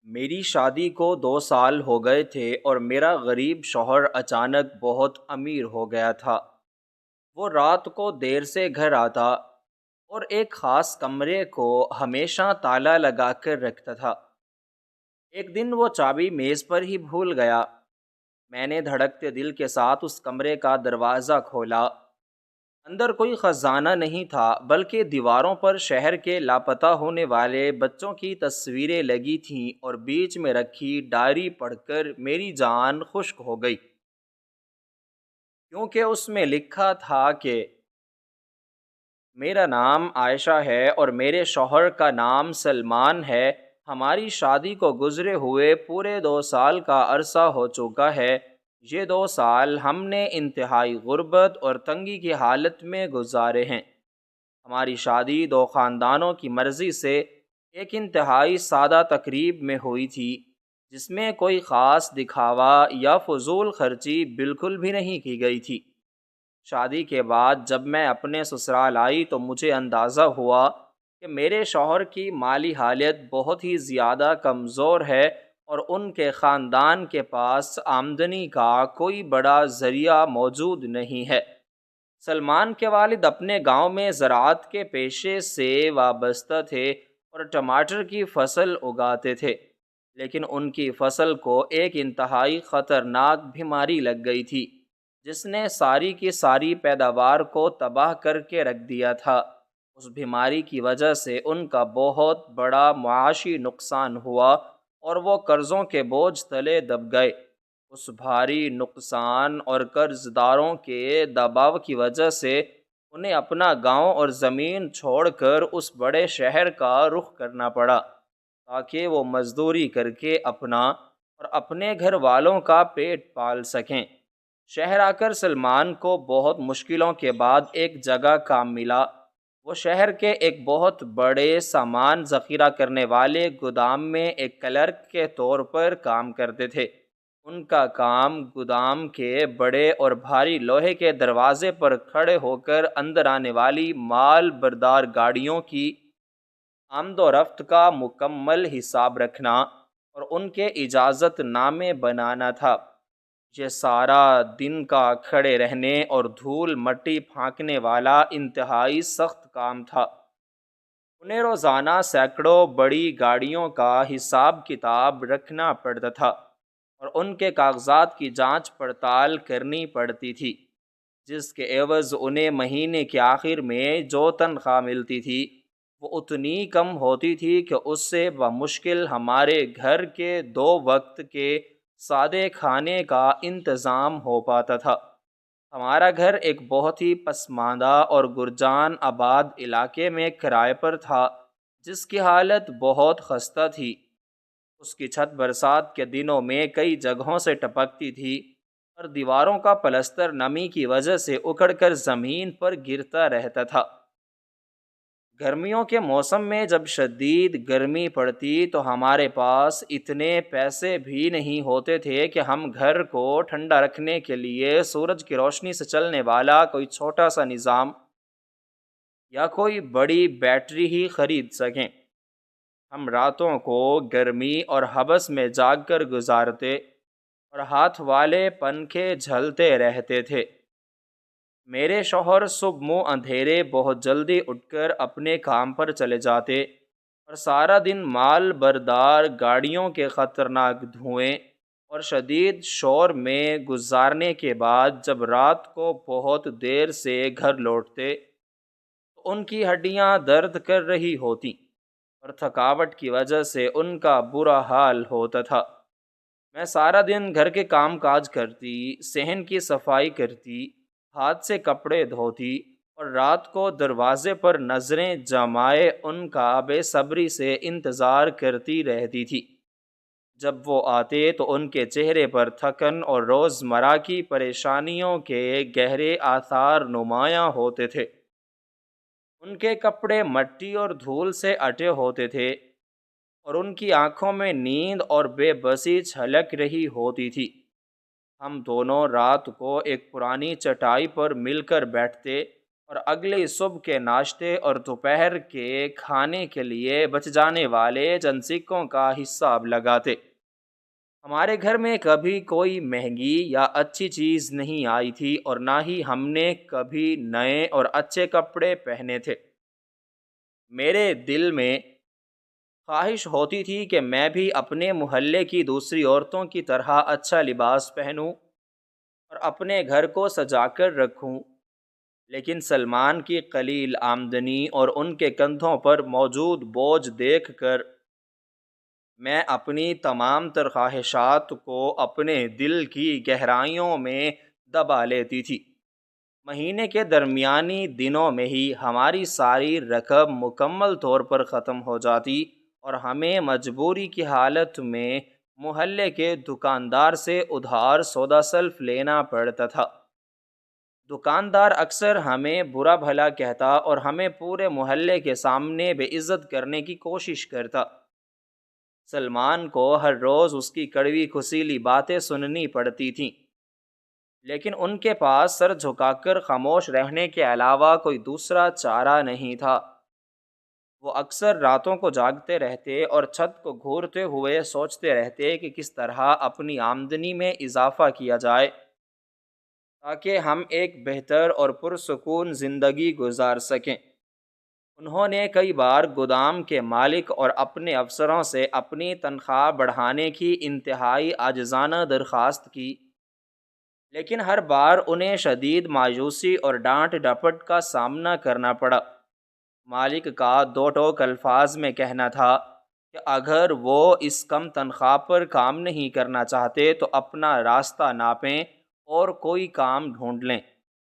میری شادی کو 2 سال ہو گئے تھے اور میرا غریب شوہر اچانک بہت امیر ہو گیا تھا۔ وہ رات کو دیر سے گھر آتا اور ایک خاص کمرے کو ہمیشہ تالا لگا کر رکھتا تھا۔ ایک دن وہ چابی میز پر ہی بھول گیا۔ میں نے دھڑکتے دل کے ساتھ اس کمرے کا دروازہ کھولا۔ اندر کوئی خزانہ نہیں تھا، بلکہ دیواروں پر شہر کے لاپتہ ہونے والے بچوں کی تصویریں لگی تھیں اور بیچ میں رکھی ڈائری پڑھ کر میری جان خشک ہو گئی، کیونکہ اس میں لکھا تھا کہ میرا نام عائشہ ہے اور میرے شوہر کا نام سلمان ہے۔ ہماری شادی کو گزرے ہوئے پورے 2 سال کا عرصہ ہو چکا ہے۔ یہ 2 سال ہم نے انتہائی غربت اور تنگی کی حالت میں گزارے ہیں۔ ہماری شادی 2 خاندانوں کی مرضی سے ایک انتہائی سادہ تقریب میں ہوئی تھی، جس میں کوئی خاص دکھاوا یا فضول خرچی بالکل بھی نہیں کی گئی تھی۔ شادی کے بعد جب میں اپنے سسرال آئی تو مجھے اندازہ ہوا کہ میرے شوہر کی مالی حالت بہت ہی زیادہ کمزور ہے اور ان کے خاندان کے پاس آمدنی کا کوئی بڑا ذریعہ موجود نہیں ہے۔ سلمان کے والد اپنے گاؤں میں زراعت کے پیشے سے وابستہ تھے اور ٹماٹر کی فصل اگاتے تھے، لیکن ان کی فصل کو ایک انتہائی خطرناک بیماری لگ گئی تھی، جس نے ساری کی ساری پیداوار کو تباہ کر کے رکھ دیا تھا۔ اس بیماری کی وجہ سے ان کا بہت بڑا معاشی نقصان ہوا اور وہ قرضوں کے بوجھ تلے دب گئے۔ اس بھاری نقصان اور قرض داروں کے دباؤ کی وجہ سے انہیں اپنا گاؤں اور زمین چھوڑ کر اس بڑے شہر کا رخ کرنا پڑا، تاکہ وہ مزدوری کر کے اپنا اور اپنے گھر والوں کا پیٹ پال سکیں۔ شہر آ کر سلمان کو بہت مشکلوں کے بعد ایک جگہ کام ملا۔ وہ شہر کے ایک بہت بڑے سامان ذخیرہ کرنے والے گودام میں ایک کلرک کے طور پر کام کرتے تھے۔ ان کا کام گودام کے بڑے اور بھاری لوہے کے دروازے پر کھڑے ہو کر اندر آنے والی مال بردار گاڑیوں کی آمد و رفت کا مکمل حساب رکھنا اور ان کے اجازت نامے بنانا تھا۔ یہ سارا دن کا کھڑے رہنے اور دھول مٹی پھانکنے والا انتہائی سخت کام تھا۔ انہیں روزانہ سینکڑوں بڑی گاڑیوں کا حساب کتاب رکھنا پڑتا تھا اور ان کے کاغذات کی جانچ پڑتال کرنی پڑتی تھی، جس کے عوض انہیں مہینے کے آخر میں جو تنخواہ ملتی تھی وہ اتنی کم ہوتی تھی کہ اس سے بمشکل ہمارے گھر کے 2 وقت کے سادے کھانے کا انتظام ہو پاتا تھا۔ ہمارا گھر ایک بہت ہی پسماندہ اور گرجان آباد علاقے میں کرائے پر تھا، جس کی حالت بہت خستہ تھی۔ اس کی چھت برسات کے دنوں میں کئی جگہوں سے ٹپکتی تھی اور دیواروں کا پلستر نمی کی وجہ سے اکھڑ کر زمین پر گرتا رہتا تھا۔ گرمیوں کے موسم میں جب شدید گرمی پڑتی تو ہمارے پاس اتنے پیسے بھی نہیں ہوتے تھے کہ ہم گھر کو ٹھنڈا رکھنے کے لیے سورج کی روشنی سے چلنے والا کوئی چھوٹا سا نظام یا کوئی بڑی بیٹری ہی خرید سکیں۔ ہم راتوں کو گرمی اور حبس میں جاگ کر گزارتے اور ہاتھ والے پنکھے جھلتے رہتے تھے۔ میرے شوہر صبح منہ اندھیرے بہت جلدی اٹھ کر اپنے کام پر چلے جاتے اور سارا دن مال بردار گاڑیوں کے خطرناک دھوئیں اور شدید شور میں گزارنے کے بعد جب رات کو بہت دیر سے گھر لوٹتے تو ان کی ہڈیاں درد کر رہی ہوتیں اور تھکاوٹ کی وجہ سے ان کا برا حال ہوتا تھا۔ میں سارا دن گھر کے کام کاج کرتی، صحن کی صفائی کرتی، ہاتھ سے کپڑے دھوتی اور رات کو دروازے پر نظریں جمائے ان کا بے صبری سے انتظار کرتی رہتی تھی۔ جب وہ آتے تو ان کے چہرے پر تھکن اور روزمرہ کی پریشانیوں کے گہرے آثار نمایاں ہوتے تھے۔ ان کے کپڑے مٹی اور دھول سے اٹے ہوتے تھے اور ان کی آنکھوں میں نیند اور بے بسی چھلک رہی ہوتی تھی۔ ہم دونوں رات کو ایک پرانی چٹائی پر مل کر بیٹھتے اور اگلی صبح کے ناشتے اور دوپہر کے کھانے کے لیے بچ جانے والے چند سکوں کا حساب لگاتے۔ ہمارے گھر میں کبھی کوئی مہنگی یا اچھی چیز نہیں آئی تھی، اور نہ ہی ہم نے کبھی نئے اور اچھے کپڑے پہنے تھے۔ میرے دل میں خواہش ہوتی تھی کہ میں بھی اپنے محلے کی دوسری عورتوں کی طرح اچھا لباس پہنوں اور اپنے گھر کو سجا کر رکھوں، لیکن سلمان کی قلیل آمدنی اور ان کے کندھوں پر موجود بوجھ دیکھ کر میں اپنی تمام تر خواہشات کو اپنے دل کی گہرائیوں میں دبا لیتی تھی۔ مہینے کے درمیانی دنوں میں ہی ہماری ساری رقم مکمل طور پر ختم ہو جاتی، اور ہمیں مجبوری کی حالت میں محلے کے دکاندار سے ادھار سودا سلف لینا پڑتا تھا۔ دکاندار اکثر ہمیں برا بھلا کہتا اور ہمیں پورے محلے کے سامنے بے عزت کرنے کی کوشش کرتا۔ سلمان کو ہر روز اس کی کڑوی کھسیلی باتیں سننی پڑتی تھیں، لیکن ان کے پاس سر جھکا کر خاموش رہنے کے علاوہ کوئی دوسرا چارہ نہیں تھا۔ وہ اکثر راتوں کو جاگتے رہتے اور چھت کو گھورتے ہوئے سوچتے رہتے کہ کس طرح اپنی آمدنی میں اضافہ کیا جائے تاکہ ہم ایک بہتر اور پرسکون زندگی گزار سکیں۔ انہوں نے کئی بار گودام کے مالک اور اپنے افسروں سے اپنی تنخواہ بڑھانے کی انتہائی عاجزانہ درخواست کی، لیکن ہر بار انہیں شدید مایوسی اور ڈانٹ ڈپٹ کا سامنا کرنا پڑا۔ مالک کا دو ٹوک الفاظ میں کہنا تھا کہ اگر وہ اس کم تنخواہ پر کام نہیں کرنا چاہتے تو اپنا راستہ ناپیں اور کوئی کام ڈھونڈ لیں،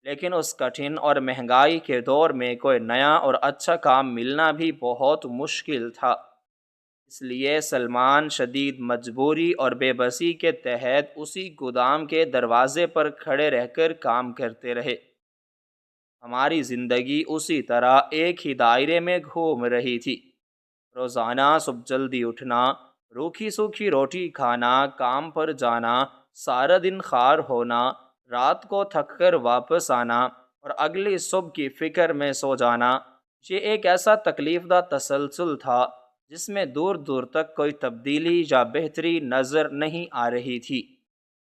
لیکن اس کٹھن اور مہنگائی کے دور میں کوئی نیا اور اچھا کام ملنا بھی بہت مشکل تھا۔ اس لیے سلمان شدید مجبوری اور بے بسی کے تحت اسی گودام کے دروازے پر کھڑے رہ کر کام کرتے رہے۔ ہماری زندگی اسی طرح ایک ہی دائرے میں گھوم رہی تھی۔ روزانہ صبح جلدی اٹھنا، روکھی سوکھی روٹی کھانا، کام پر جانا، سارا دن خوار ہونا، رات کو تھک کر واپس آنا اور اگلی صبح کی فکر میں سو جانا، یہ ایک ایسا تکلیف دہ تسلسل تھا جس میں دور دور تک کوئی تبدیلی یا بہتری نظر نہیں آ رہی تھی۔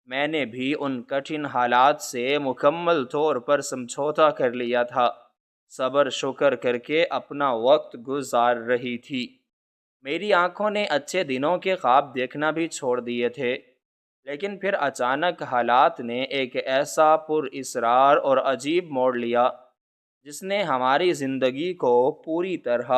میں نے بھی ان کٹھن حالات سے مکمل طور پر سمجھوتا کر لیا تھا، صبر شکر کر کے اپنا وقت گزار رہی تھی۔ میری آنکھوں نے اچھے دنوں کے خواب دیکھنا بھی چھوڑ دیے تھے، لیکن پھر اچانک حالات نے ایک ایسا پر اسرار اور عجیب موڑ لیا جس نے ہماری زندگی کو پوری طرح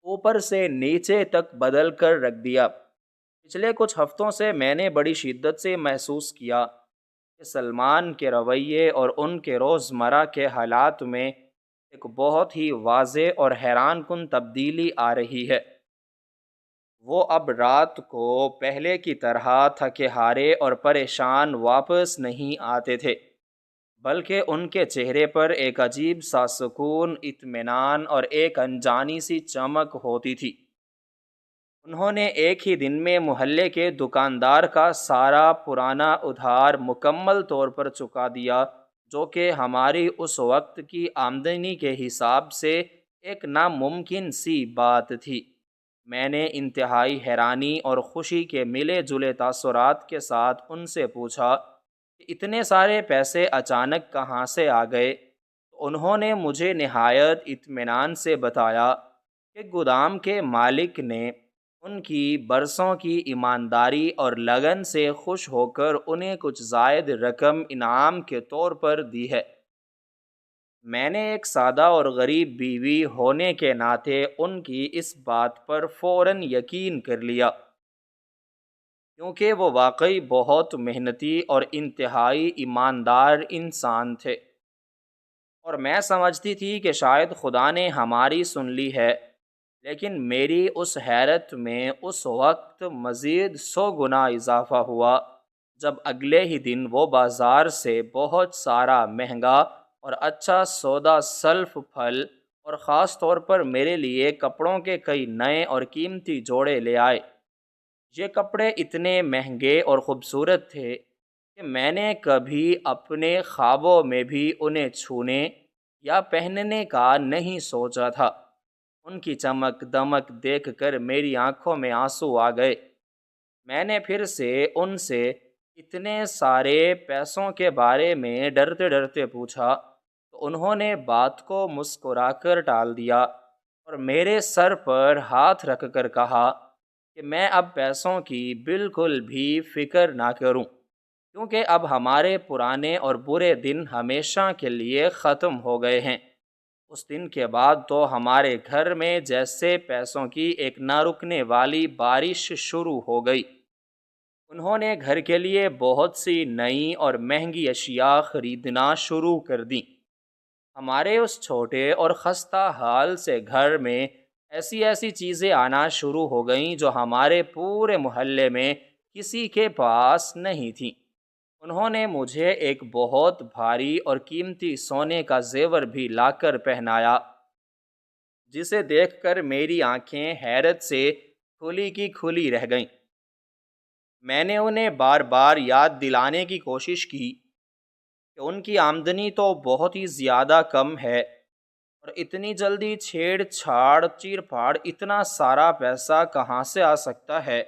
اوپر سے نیچے تک بدل کر رکھ دیا۔ پچھلے کچھ ہفتوں سے میں نے بڑی شدت سے محسوس کیا کہ سلمان کے رویے اور ان کے روزمرہ کے حالات میں ایک بہت ہی واضح اور حیران کن تبدیلی آ رہی ہے۔ وہ اب رات کو پہلے کی طرح تھکے ہارے اور پریشان واپس نہیں آتے تھے، بلکہ ان کے چہرے پر ایک عجیب سا سکون، اطمینان اور ایک انجانی سی چمک ہوتی تھی۔ انہوں نے ایک ہی دن میں محلے کے دکاندار کا سارا پرانا ادھار مکمل طور پر چکا دیا، جو کہ ہماری اس وقت کی آمدنی کے حساب سے ایک ناممکن سی بات تھی۔ میں نے انتہائی حیرانی اور خوشی کے ملے جلے تاثرات کے ساتھ ان سے پوچھا کہ اتنے سارے پیسے اچانک کہاں سے آ گئے؟ انہوں نے مجھے نہایت اطمینان سے بتایا کہ گودام کے مالک نے ان کی برسوں کی ایمانداری اور لگن سے خوش ہو کر انہیں کچھ زائد رقم انعام کے طور پر دی ہے۔ میں نے ایک سادہ اور غریب بیوی ہونے کے ناطے ان کی اس بات پر فوراً یقین کر لیا، کیونکہ وہ واقعی بہت محنتی اور انتہائی ایماندار انسان تھے، اور میں سمجھتی تھی کہ شاید خدا نے ہماری سن لی ہے، لیکن میری اس حیرت میں اس وقت مزید 100 گنا اضافہ ہوا جب اگلے ہی دن وہ بازار سے بہت سارا مہنگا اور اچھا سودا سلف پھل اور خاص طور پر میرے لیے کپڑوں کے کئی نئے اور قیمتی جوڑے لے آئے۔ یہ کپڑے اتنے مہنگے اور خوبصورت تھے کہ میں نے کبھی اپنے خوابوں میں بھی انہیں چھونے یا پہننے کا نہیں سوچا تھا۔ ان کی چمک دمک دیکھ کر میری آنکھوں میں آنسو آ گئے۔ میں نے پھر سے ان سے اتنے سارے پیسوں کے بارے میں ڈرتے ڈرتے پوچھا تو انہوں نے بات کو مسکرا کر ٹال دیا اور میرے سر پر ہاتھ رکھ کر کہا کہ میں اب پیسوں کی بالکل بھی فکر نہ کروں، کیونکہ اب ہمارے پرانے اور برے دن ہمیشہ کے لیے ختم ہو گئے ہیں۔ اس دن کے بعد تو ہمارے گھر میں جیسے پیسوں کی ایک نہ رکنے والی بارش شروع ہو گئی۔ انہوں نے گھر کے لیے بہت سی نئی اور مہنگی اشیاء خریدنا شروع کر دیں۔ ہمارے اس چھوٹے اور خستہ حال سے گھر میں ایسی ایسی چیزیں آنا شروع ہو گئیں جو ہمارے پورے محلے میں کسی کے پاس نہیں تھیں۔ انہوں نے مجھے ایک بہت بھاری اور قیمتی سونے کا زیور بھی لا کر پہنایا، جسے دیکھ کر میری آنکھیں حیرت سے کھلی کی کھلی رہ گئیں۔ میں نے انہیں بار بار یاد دلانے کی کوشش کی کہ ان کی آمدنی تو بہت ہی زیادہ کم ہے، اور اتنی جلدی چھیڑ چھاڑ چیر پھاڑ اتنا سارا پیسہ کہاں سے آ سکتا ہے،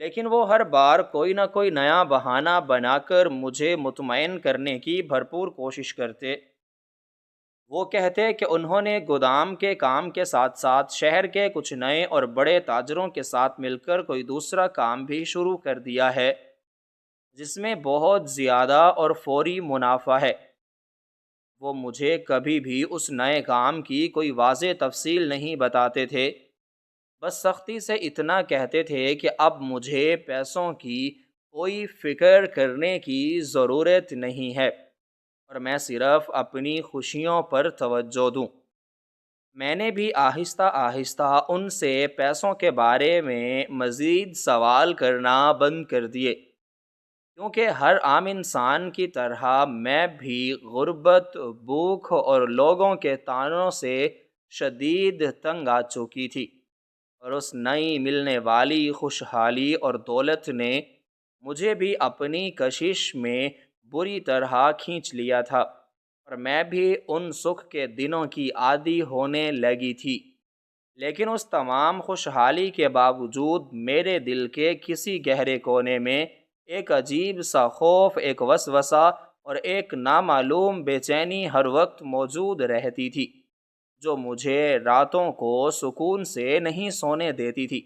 لیکن وہ ہر بار کوئی نہ کوئی نیا بہانہ بنا کر مجھے مطمئن کرنے کی بھرپور کوشش کرتے۔ وہ کہتے کہ انہوں نے گودام کے کام کے ساتھ ساتھ شہر کے کچھ نئے اور بڑے تاجروں کے ساتھ مل کر کوئی دوسرا کام بھی شروع کر دیا ہے، جس میں بہت زیادہ اور فوری منافع ہے۔ وہ مجھے کبھی بھی اس نئے کام کی کوئی واضح تفصیل نہیں بتاتے تھے، بس سختی سے اتنا کہتے تھے کہ اب مجھے پیسوں کی کوئی فکر کرنے کی ضرورت نہیں ہے، اور میں صرف اپنی خوشیوں پر توجہ دوں۔ میں نے بھی آہستہ آہستہ ان سے پیسوں کے بارے میں مزید سوال کرنا بند کر دیے، کیونکہ ہر عام انسان کی طرح میں بھی غربت، بھوک اور لوگوں کے طعنوں سے شدید تنگ آ چکی تھی، اور اس نئی ملنے والی خوشحالی اور دولت نے مجھے بھی اپنی کشش میں بری طرح کھینچ لیا تھا، اور میں بھی ان سکھ کے دنوں کی عادی ہونے لگی تھی۔ لیکن اس تمام خوشحالی کے باوجود میرے دل کے کسی گہرے کونے میں ایک عجیب سا خوف، ایک وسوسہ اور ایک نامعلوم بے چینی ہر وقت موجود رہتی تھی، جو مجھے راتوں کو سکون سے نہیں سونے دیتی تھی۔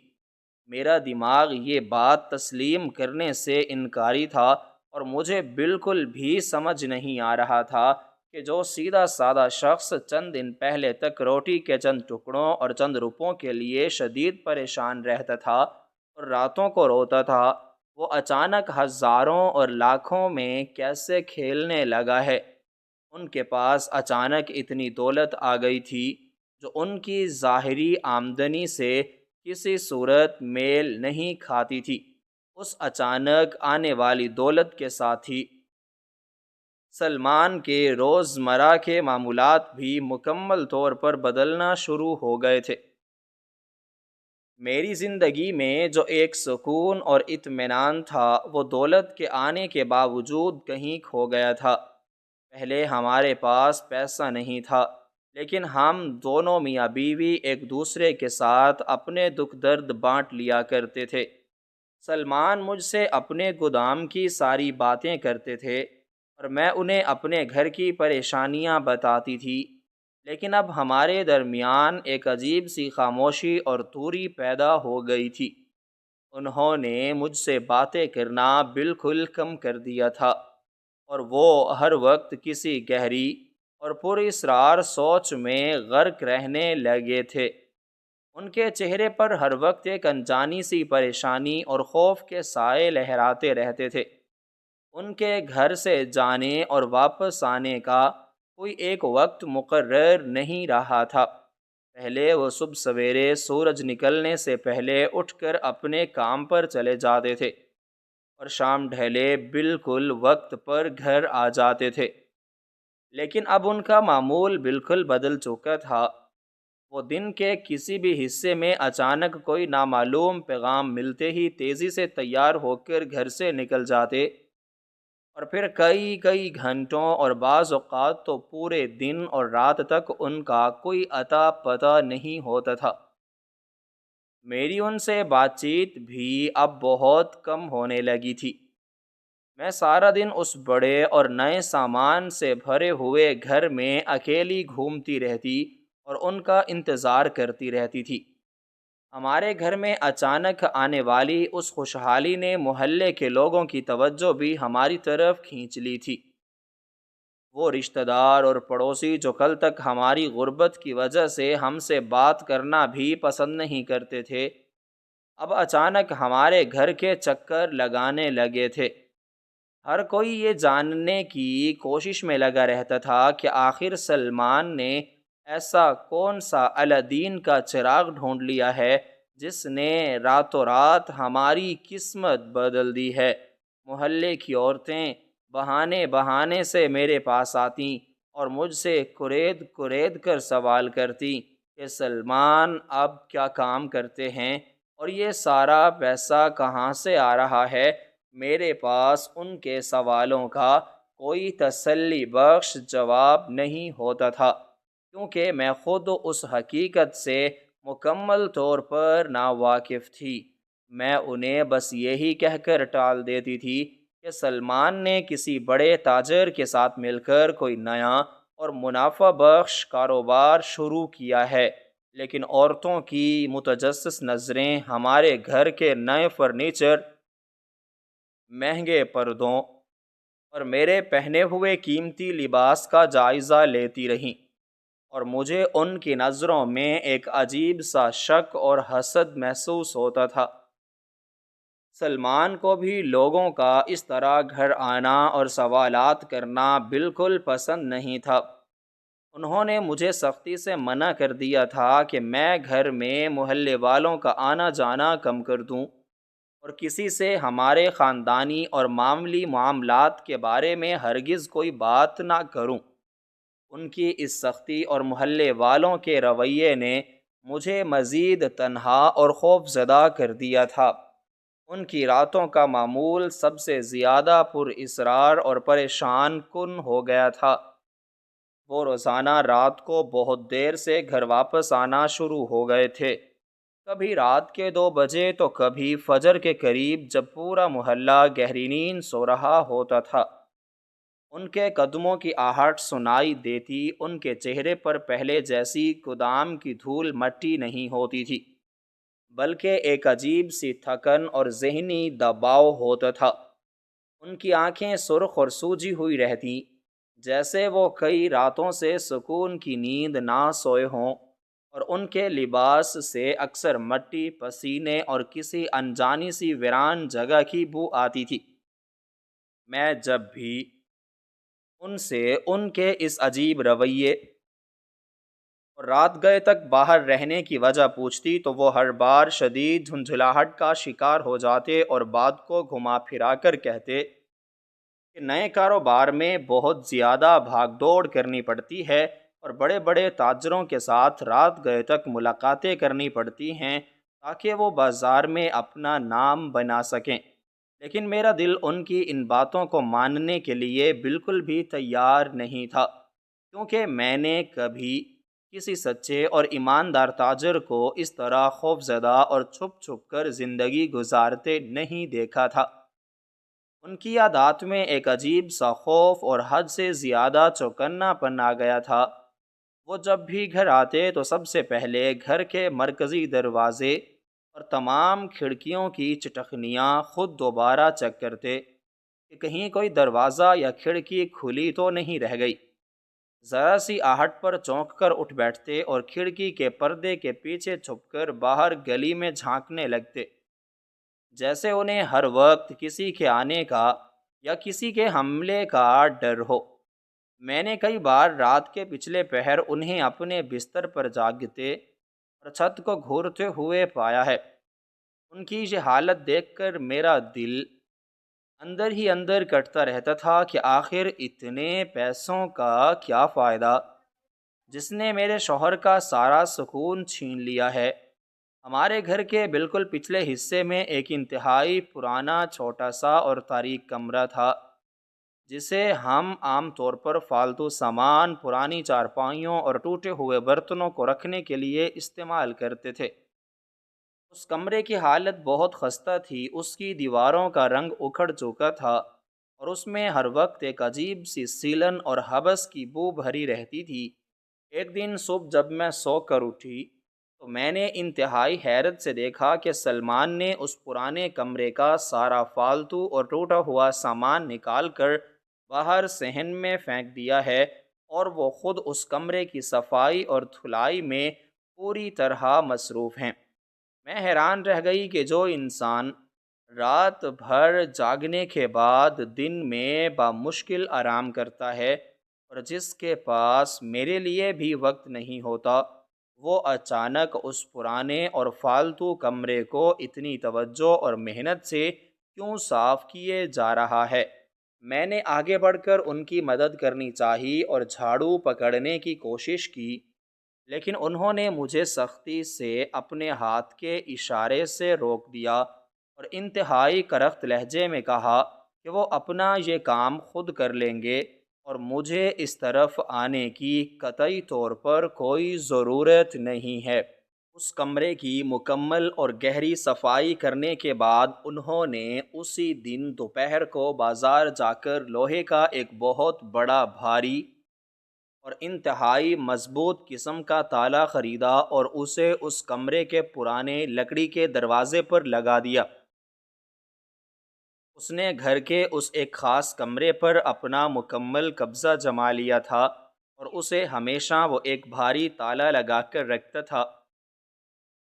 میرا دماغ یہ بات تسلیم کرنے سے انکاری تھا، اور مجھے بالکل بھی سمجھ نہیں آ رہا تھا کہ جو سیدھا سادہ شخص چند دن پہلے تک روٹی کے چند ٹکڑوں اور چند روپوں کے لیے شدید پریشان رہتا تھا اور راتوں کو روتا تھا، وہ اچانک ہزاروں اور لاکھوں میں کیسے کھیلنے لگا ہے۔ ان کے پاس اچانک اتنی دولت آ گئی تھی جو ان کی ظاہری آمدنی سے کسی صورت میل نہیں کھاتی تھی۔ اس اچانک آنے والی دولت کے ساتھ ہی سلمان کے روزمرہ کے معمولات بھی مکمل طور پر بدلنا شروع ہو گئے تھے۔ میری زندگی میں جو ایک سکون اور اطمینان تھا، وہ دولت کے آنے کے باوجود کہیں کھو گیا تھا۔ پہلے ہمارے پاس پیسہ نہیں تھا، لیکن ہم دونوں میاں بیوی ایک دوسرے کے ساتھ اپنے دکھ درد بانٹ لیا کرتے تھے۔ سلمان مجھ سے اپنے گودام کی ساری باتیں کرتے تھے، اور میں انہیں اپنے گھر کی پریشانیاں بتاتی تھی، لیکن اب ہمارے درمیان ایک عجیب سی خاموشی اور دوری پیدا ہو گئی تھی۔ انہوں نے مجھ سے باتیں کرنا بالکل کم کر دیا تھا، اور وہ ہر وقت کسی گہری اور پر اسرار سوچ میں غرق رہنے لگے تھے۔ ان کے چہرے پر ہر وقت ایک انجانی سی پریشانی اور خوف کے سائے لہراتے رہتے تھے۔ ان کے گھر سے جانے اور واپس آنے کا کوئی ایک وقت مقرر نہیں رہا تھا۔ پہلے وہ صبح سویرے سورج نکلنے سے پہلے اٹھ کر اپنے کام پر چلے جاتے تھے، اور شام ڈھلے بالکل وقت پر گھر آ جاتے تھے۔ لیکن اب ان کا معمول بالکل بدل چکا تھا۔ وہ دن کے کسی بھی حصے میں اچانک کوئی نامعلوم پیغام ملتے ہی تیزی سے تیار ہو کر گھر سے نکل جاتے، اور پھر کئی کئی گھنٹوں اور بعض اوقات تو پورے دن اور رات تک ان کا کوئی اتا پتہ نہیں ہوتا تھا۔ میری ان سے بات چیت بھی اب بہت کم ہونے لگی تھی۔ میں سارا دن اس بڑے اور نئے سامان سے بھرے ہوئے گھر میں اکیلی گھومتی رہتی اور ان کا انتظار کرتی رہتی تھی۔ ہمارے گھر میں اچانک آنے والی اس خوشحالی نے محلے کے لوگوں کی توجہ بھی ہماری طرف کھینچ لی تھی۔ وہ رشتہ دار اور پڑوسی جو کل تک ہماری غربت کی وجہ سے ہم سے بات کرنا بھی پسند نہیں کرتے تھے، اب اچانک ہمارے گھر کے چکر لگانے لگے تھے۔ ہر کوئی یہ جاننے کی کوشش میں لگا رہتا تھا کہ آخر سلمان نے ایسا کون سا الدین کا چراغ ڈھونڈ لیا ہے جس نے راتوں رات ہماری قسمت بدل دی ہے۔ محلے کی عورتیں بہانے بہانے سے میرے پاس آتیں اور مجھ سے کرید کرید کر سوال کرتیں کہ سلمان اب کیا کام کرتے ہیں اور یہ سارا پیسہ کہاں سے آ رہا ہے۔ میرے پاس ان کے سوالوں کا کوئی تسلی بخش جواب نہیں ہوتا تھا، کیونکہ میں خود اس حقیقت سے مکمل طور پر ناواقف تھی۔ میں انہیں بس یہی کہہ کر ٹال دیتی تھی کہ سلمان نے کسی بڑے تاجر کے ساتھ مل کر کوئی نیا اور منافع بخش کاروبار شروع کیا ہے، لیکن عورتوں کی متجسس نظریں ہمارے گھر کے نئے فرنیچر، مہنگے پردوں اور میرے پہنے ہوئے قیمتی لباس کا جائزہ لیتی رہیں، اور مجھے ان کی نظروں میں ایک عجیب سا شک اور حسد محسوس ہوتا تھا۔ سلمان کو بھی لوگوں کا اس طرح گھر آنا اور سوالات کرنا بالکل پسند نہیں تھا۔ انہوں نے مجھے سختی سے منع کر دیا تھا کہ میں گھر میں محلے والوں کا آنا جانا کم کر دوں اور کسی سے ہمارے خاندانی اور معاملی معاملات کے بارے میں ہرگز کوئی بات نہ کروں۔ ان کی اس سختی اور محلے والوں کے رویے نے مجھے مزید تنہا اور خوف زدہ کر دیا تھا۔ ان کی راتوں کا معمول سب سے زیادہ پر اسرار اور پریشان کن ہو گیا تھا۔ وہ روزانہ رات کو بہت دیر سے گھر واپس آنا شروع ہو گئے تھے، کبھی رات کے 2 بجے تو کبھی فجر کے قریب جب پورا محلہ گہری نیند سو رہا ہوتا تھا۔ ان کے قدموں کی آہٹ سنائی دیتی، ان کے چہرے پر پہلے جیسی گودام کی دھول مٹی نہیں ہوتی تھی، بلکہ ایک عجیب سی تھکن اور ذہنی دباؤ ہوتا تھا۔ ان کی آنکھیں سرخ اور سوجی ہوئی رہتیں، جیسے وہ کئی راتوں سے سکون کی نیند نہ سوئے ہوں، اور ان کے لباس سے اکثر مٹی، پسینے اور کسی انجانی سی ویران جگہ کی بو آتی تھی۔ میں جب بھی ان سے ان کے اس عجیب رویے اور رات گئے تک باہر رہنے کی وجہ پوچھتی تو وہ ہر بار شدید جھنجھلاہٹ کا شکار ہو جاتے اور بات کو گھما پھرا کر کہتے کہ نئے کاروبار میں بہت زیادہ بھاگ دوڑ کرنی پڑتی ہے اور بڑے بڑے تاجروں کے ساتھ رات گئے تک ملاقاتیں کرنی پڑتی ہیں تاکہ وہ بازار میں اپنا نام بنا سکیں۔ لیکن میرا دل ان کی ان باتوں کو ماننے کے لیے بالکل بھی تیار نہیں تھا، کیونکہ میں نے کبھی کسی سچے اور ایماندار تاجر کو اس طرح خوف زدہ اور چھپ چھپ کر زندگی گزارتے نہیں دیکھا تھا۔ ان کی عادات میں ایک عجیب سا خوف اور حد سے زیادہ چوکنا پن آ گیا تھا۔ وہ جب بھی گھر آتے تو سب سے پہلے گھر کے مرکزی دروازے اور تمام کھڑکیوں کی چٹخنیاں خود دوبارہ چیک کرتے کہ کہیں کوئی دروازہ یا کھڑکی کھلی تو نہیں رہ گئی۔ ذرا سی آہٹ پر چونک کر اٹھ بیٹھتے اور کھڑکی کے پردے کے پیچھے چھپ کر باہر گلی میں جھانکنے لگتے، جیسے انہیں ہر وقت کسی کے آنے کا یا کسی کے حملے کا ڈر ہو۔ میں نے کئی بار رات کے پچھلے پہر انہیں اپنے بستر پر جاگتے اور چھت کو گھورتے ہوئے پایا ہے۔ ان کی یہ حالت دیکھ کر میرا دل اندر ہی اندر کٹتا رہتا تھا کہ آخر اتنے پیسوں کا کیا فائدہ جس نے میرے شوہر کا سارا سکون چھین لیا ہے۔ ہمارے گھر کے بالکل پچھلے حصے میں ایک انتہائی پرانا چھوٹا سا اور تاریک کمرہ تھا، جسے ہم عام طور پر فالتو سامان، پرانی چارپائیوں اور ٹوٹے ہوئے برتنوں کو رکھنے کے لیے استعمال کرتے تھے۔ اس کمرے کی حالت بہت خستہ تھی، اس کی دیواروں کا رنگ اکھڑ چکا تھا اور اس میں ہر وقت ایک عجیب سی سیلن اور حبس کی بو بھری رہتی تھی۔ ایک دن صبح جب میں سو کر اٹھی تو میں نے انتہائی حیرت سے دیکھا کہ سلمان نے اس پرانے کمرے کا سارا فالتو اور ٹوٹا ہوا سامان نکال کر باہر صحن میں پھینک دیا ہے، اور وہ خود اس کمرے کی صفائی اور دھلائی میں پوری طرح مصروف ہیں۔ میں حیران رہ گئی کہ جو انسان رات بھر جاگنے کے بعد دن میں بامشکل آرام کرتا ہے اور جس کے پاس میرے لیے بھی وقت نہیں ہوتا، وہ اچانک اس پرانے اور فالتو کمرے کو اتنی توجہ اور محنت سے کیوں صاف کیے جا رہا ہے؟ میں نے آگے بڑھ کر ان کی مدد کرنی چاہی اور جھاڑو پکڑنے کی کوشش کی، لیکن انہوں نے مجھے سختی سے اپنے ہاتھ کے اشارے سے روک دیا اور انتہائی کرخت لہجے میں کہا کہ وہ اپنا یہ کام خود کر لیں گے اور مجھے اس طرف آنے کی قطعی طور پر کوئی ضرورت نہیں ہے۔ اس کمرے کی مکمل اور گہری صفائی کرنے کے بعد انہوں نے اسی دن دوپہر کو بازار جا کر لوہے کا ایک بہت بڑا، بھاری اور انتہائی مضبوط قسم کا تالا خریدا اور اسے اس کمرے کے پرانے لکڑی کے دروازے پر لگا دیا۔ اس نے گھر کے اس ایک خاص کمرے پر اپنا مکمل قبضہ جما لیا تھا اور اسے ہمیشہ وہ ایک بھاری تالا لگا کر رکھتا تھا۔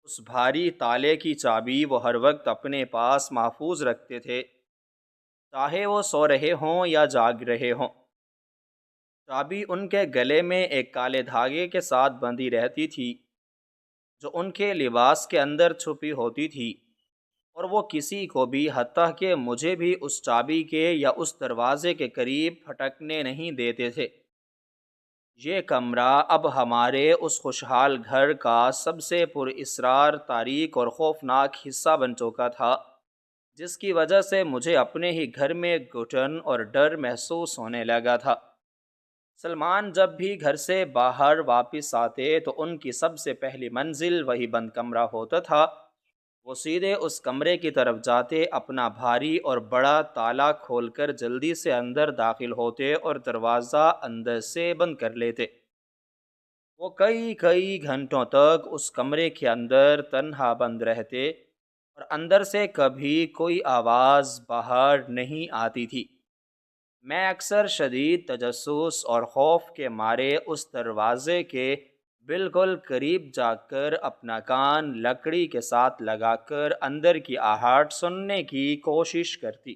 اس بھاری تالے کی چابی وہ ہر وقت اپنے پاس محفوظ رکھتے تھے، چاہے وہ سو رہے ہوں یا جاگ رہے ہوں۔ چابی ان کے گلے میں ایک کالے دھاگے کے ساتھ بندھی رہتی تھی جو ان کے لباس کے اندر چھپی ہوتی تھی، اور وہ کسی کو بھی، حتیٰ کہ مجھے بھی، اس چابی کے یا اس دروازے کے قریب پھٹکنے نہیں دیتے تھے۔ یہ کمرہ اب ہمارے اس خوشحال گھر کا سب سے پر اسرار، تاریک اور خوفناک حصہ بن چکا تھا، جس کی وجہ سے مجھے اپنے ہی گھر میں گھٹن اور ڈر محسوس ہونے لگا تھا۔ سلمان جب بھی گھر سے باہر واپس آتے تو ان کی سب سے پہلی منزل وہی بند کمرہ ہوتا تھا۔ وہ سیدھے اس کمرے کی طرف جاتے، اپنا بھاری اور بڑا تالا کھول کر جلدی سے اندر داخل ہوتے اور دروازہ اندر سے بند کر لیتے۔ وہ کئی گھنٹوں تک اس کمرے کے اندر تنہا بند رہتے اور اندر سے کبھی کوئی آواز باہر نہیں آتی تھی۔ میں اکثر شدید تجسس اور خوف کے مارے اس دروازے کے بالکل قریب جا کر اپنا کان لکڑی کے ساتھ لگا کر اندر کی آہٹ سننے کی کوشش کرتی،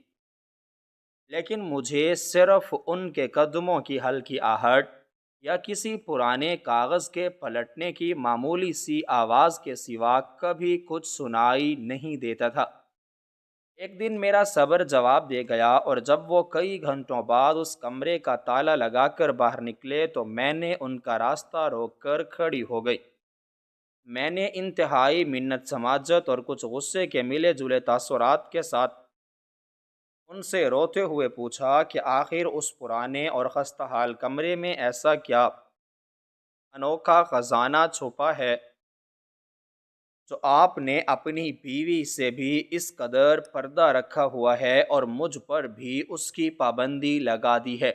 لیکن مجھے صرف ان کے قدموں کی ہلکی آہٹ یا کسی پرانے کاغذ کے پلٹنے کی معمولی سی آواز کے سوا کبھی کچھ سنائی نہیں دیتا تھا۔ ایک دن میرا صبر جواب دے گیا اور جب وہ کئی گھنٹوں بعد اس کمرے کا تالا لگا کر باہر نکلے تو میں نے ان کا راستہ روک کر کھڑی ہو گئی۔ میں نے انتہائی منت سماجت اور کچھ غصے کے ملے جلے تاثرات کے ساتھ ان سے روتے ہوئے پوچھا کہ آخر اس پرانے اور خستہ حال کمرے میں ایسا کیا انوکھا خزانہ چھپا ہے جو آپ نے اپنی بیوی سے بھی اس قدر پردہ رکھا ہوا ہے اور مجھ پر بھی اس کی پابندی لگا دی ہے؟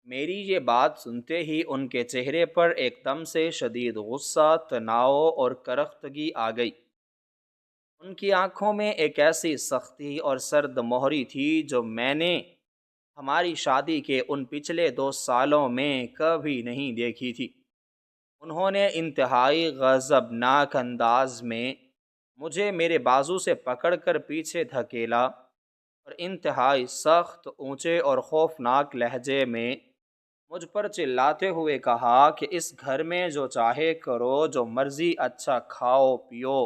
میری یہ بات سنتے ہی ان کے چہرے پر ایک دم سے شدید غصہ، تناؤ اور کرختگی آ گئی۔ ان کی آنکھوں میں ایک ایسی سختی اور سرد مہری تھی جو میں نے ہماری شادی کے ان پچھلے 2 سالوں میں کبھی نہیں دیکھی تھی۔ انہوں نے انتہائی غضبناک انداز میں مجھے میرے بازو سے پکڑ کر پیچھے دھکیلا اور انتہائی سخت، اونچے اور خوفناک لہجے میں مجھ پر چلاتے ہوئے کہا کہ اس گھر میں جو چاہے کرو، جو مرضی اچھا کھاؤ پیو،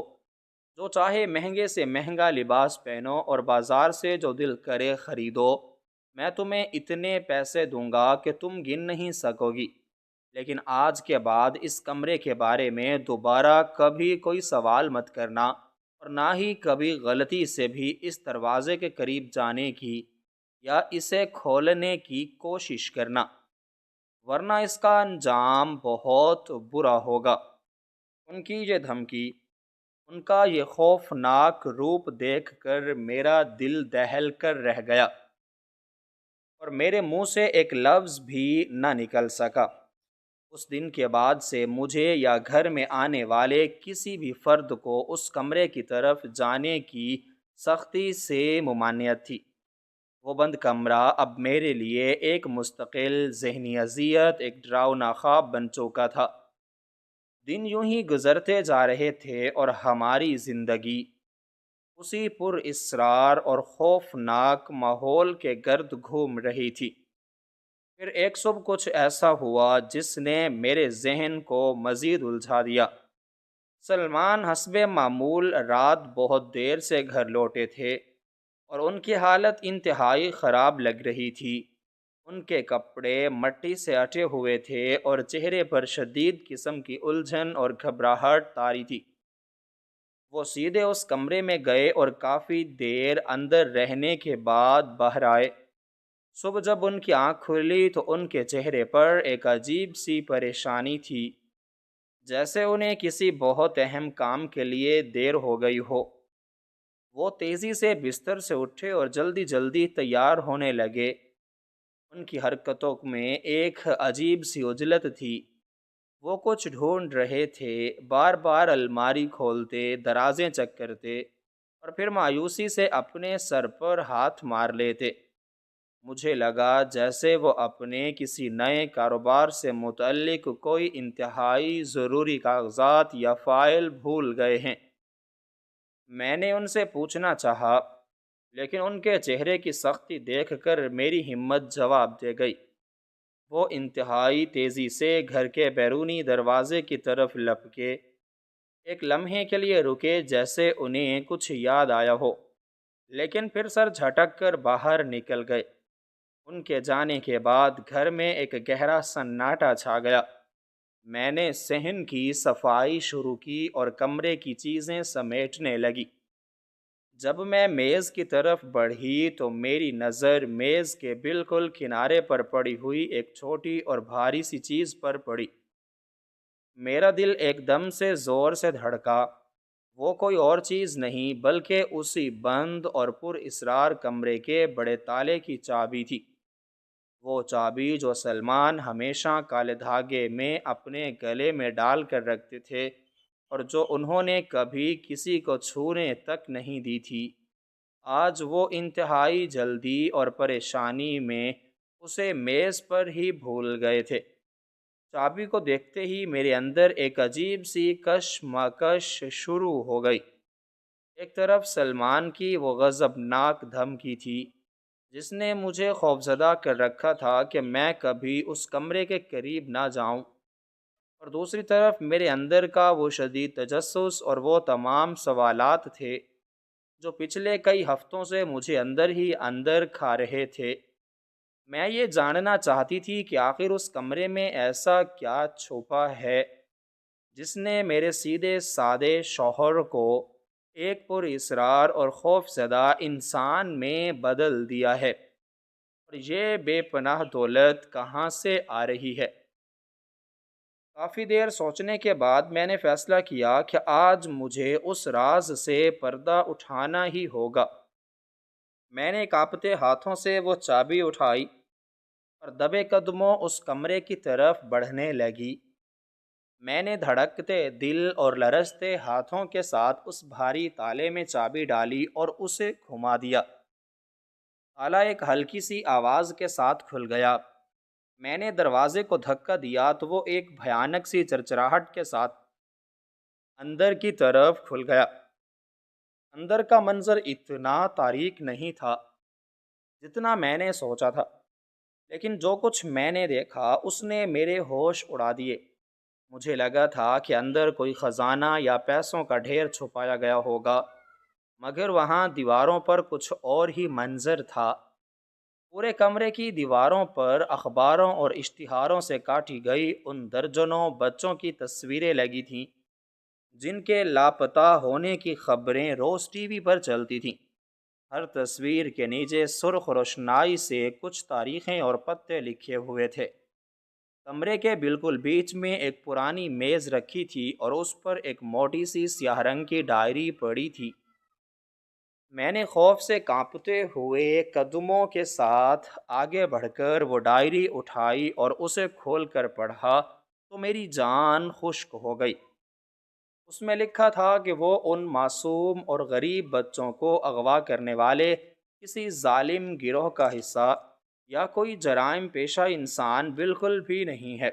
جو چاہے مہنگے سے مہنگا لباس پہنو اور بازار سے جو دل کرے خریدو، میں تمہیں اتنے پیسے دوں گا کہ تم گن نہیں سکو گی، لیکن آج کے بعد اس کمرے کے بارے میں دوبارہ کبھی کوئی سوال مت کرنا اور نہ ہی کبھی غلطی سے بھی اس دروازے کے قریب جانے کی یا اسے کھولنے کی کوشش کرنا، ورنہ اس کا انجام بہت برا ہوگا۔ ان کی یہ دھمکی، ان کا یہ خوفناک روپ دیکھ کر میرا دل دہل کر رہ گیا اور میرے منہ سے ایک لفظ بھی نہ نکل سکا۔ اس دن کے بعد سے مجھے یا گھر میں آنے والے کسی بھی فرد کو اس کمرے کی طرف جانے کی سختی سے ممانعت تھی۔ وہ بند کمرہ اب میرے لیے ایک مستقل ذہنی اذیت، ایک ڈراؤنا خواب بن چکا تھا۔ دن یوں ہی گزرتے جا رہے تھے اور ہماری زندگی اسی پر اسرار اور خوفناک ماحول کے گرد گھوم رہی تھی۔ پھر ایک صبح کچھ ایسا ہوا جس نے میرے ذہن کو مزید الجھا دیا۔ سلمان حسب معمول رات بہت دیر سے گھر لوٹے تھے اور ان کی حالت انتہائی خراب لگ رہی تھی۔ ان کے کپڑے مٹی سے اٹے ہوئے تھے اور چہرے پر شدید قسم کی الجھن اور گھبراہٹ طاری تھی۔ وہ سیدھے اس کمرے میں گئے اور کافی دیر اندر رہنے کے بعد باہر آئے۔ صبح جب ان کی آنکھ کھلی تو ان کے چہرے پر ایک عجیب سی پریشانی تھی، جیسے انہیں کسی بہت اہم کام کے لیے دیر ہو گئی ہو۔ وہ تیزی سے بستر سے اٹھے اور جلدی جلدی تیار ہونے لگے۔ ان کی حرکتوں میں ایک عجیب سی عجلت تھی۔ وہ کچھ ڈھونڈ رہے تھے، بار بار الماری کھولتے، درازیں چیک کرتے اور پھر مایوسی سے اپنے سر پر ہاتھ مار لیتے۔ مجھے لگا جیسے وہ اپنے کسی نئے کاروبار سے متعلق کوئی انتہائی ضروری کاغذات یا فائل بھول گئے ہیں۔ میں نے ان سے پوچھنا چاہا، لیکن ان کے چہرے کی سختی دیکھ کر میری ہمت جواب دے گئی۔ وہ انتہائی تیزی سے گھر کے بیرونی دروازے کی طرف لپکے، ایک لمحے کے لیے رکے جیسے انہیں کچھ یاد آیا ہو، لیکن پھر سر جھٹک کر باہر نکل گئے۔ ان کے جانے کے بعد گھر میں ایک گہرا سناٹا چھا گیا۔ میں نے صحن کی صفائی شروع کی اور کمرے کی چیزیں سمیٹنے لگی۔ جب میں میز کی طرف بڑھی تو میری نظر میز کے بالکل کنارے پر پڑی ہوئی ایک چھوٹی اور بھاری سی چیز پر پڑی۔ میرا دل ایک دم سے زور سے دھڑکا۔ وہ کوئی اور چیز نہیں بلکہ اسی بند اور پر اسرار کمرے کے بڑے تالے کی چابی تھی۔ وہ چابی جو سلمان ہمیشہ کالے دھاگے میں اپنے گلے میں ڈال کر رکھتے تھے اور جو انہوں نے کبھی کسی کو چھونے تک نہیں دی تھی، آج وہ انتہائی جلدی اور پریشانی میں اسے میز پر ہی بھول گئے تھے۔ چابی کو دیکھتے ہی میرے اندر ایک عجیب سی کشمکش شروع ہو گئی۔ ایک طرف سلمان کی وہ غضبناک دھمکی تھی جس نے مجھے خوفزدہ کر رکھا تھا کہ میں کبھی اس کمرے کے قریب نہ جاؤں، اور دوسری طرف میرے اندر کا وہ شدید تجسس اور وہ تمام سوالات تھے جو پچھلے کئی ہفتوں سے مجھے اندر ہی اندر کھا رہے تھے۔ میں یہ جاننا چاہتی تھی کہ آخر اس کمرے میں ایسا کیا چھپا ہے جس نے میرے سیدھے سادے شوہر کو ایک پر اسرار اور خوف زدہ انسان میں بدل دیا ہے، اور یہ بے پناہ دولت کہاں سے آ رہی ہے۔ کافی دیر سوچنے کے بعد میں نے فیصلہ کیا کہ آج مجھے اس راز سے پردہ اٹھانا ہی ہوگا۔ میں نے کانپتے ہاتھوں سے وہ چابی اٹھائی اور دبے قدموں اس کمرے کی طرف بڑھنے لگی۔ میں نے دھڑکتے دل اور لرزتے ہاتھوں کے ساتھ اس بھاری تالے میں چابی ڈالی اور اسے گھما دیا۔ تالا ایک ہلکی سی آواز کے ساتھ کھل گیا۔ میں نے دروازے کو دھکا دیا تو وہ ایک بھیانک سی چرچراہٹ کے ساتھ اندر کی طرف کھل گیا۔ اندر کا منظر اتنا تاریک نہیں تھا جتنا میں نے سوچا تھا، لیکن جو کچھ میں نے دیکھا اس نے میرے ہوش اڑا دیے۔ مجھے لگا تھا کہ اندر کوئی خزانہ یا پیسوں کا ڈھیر چھپایا گیا ہوگا، مگر وہاں دیواروں پر کچھ اور ہی منظر تھا۔ پورے کمرے کی دیواروں پر اخباروں اور اشتہاروں سے کاٹی گئی ان درجنوں بچوں کی تصویریں لگی تھیں جن کے لاپتہ ہونے کی خبریں روز ٹی وی پر چلتی تھیں۔ ہر تصویر کے نیچے سرخ روشنائی سے کچھ تاریخیں اور پتے لکھے ہوئے تھے۔ کمرے کے بالکل بیچ میں ایک پرانی میز رکھی تھی اور اس پر ایک موٹی سی سیاہ رنگ کی ڈائری پڑی تھی۔ میں نے خوف سے کانپتے ہوئے قدموں کے ساتھ آگے بڑھ کر وہ ڈائری اٹھائی اور اسے کھول کر پڑھا تو میری جان خشک ہو گئی۔ اس میں لکھا تھا کہ وہ ان معصوم اور غریب بچوں کو اغوا کرنے والے کسی ظالم گروہ کا حصہ یا کوئی جرائم پیشہ انسان بالکل بھی نہیں ہے،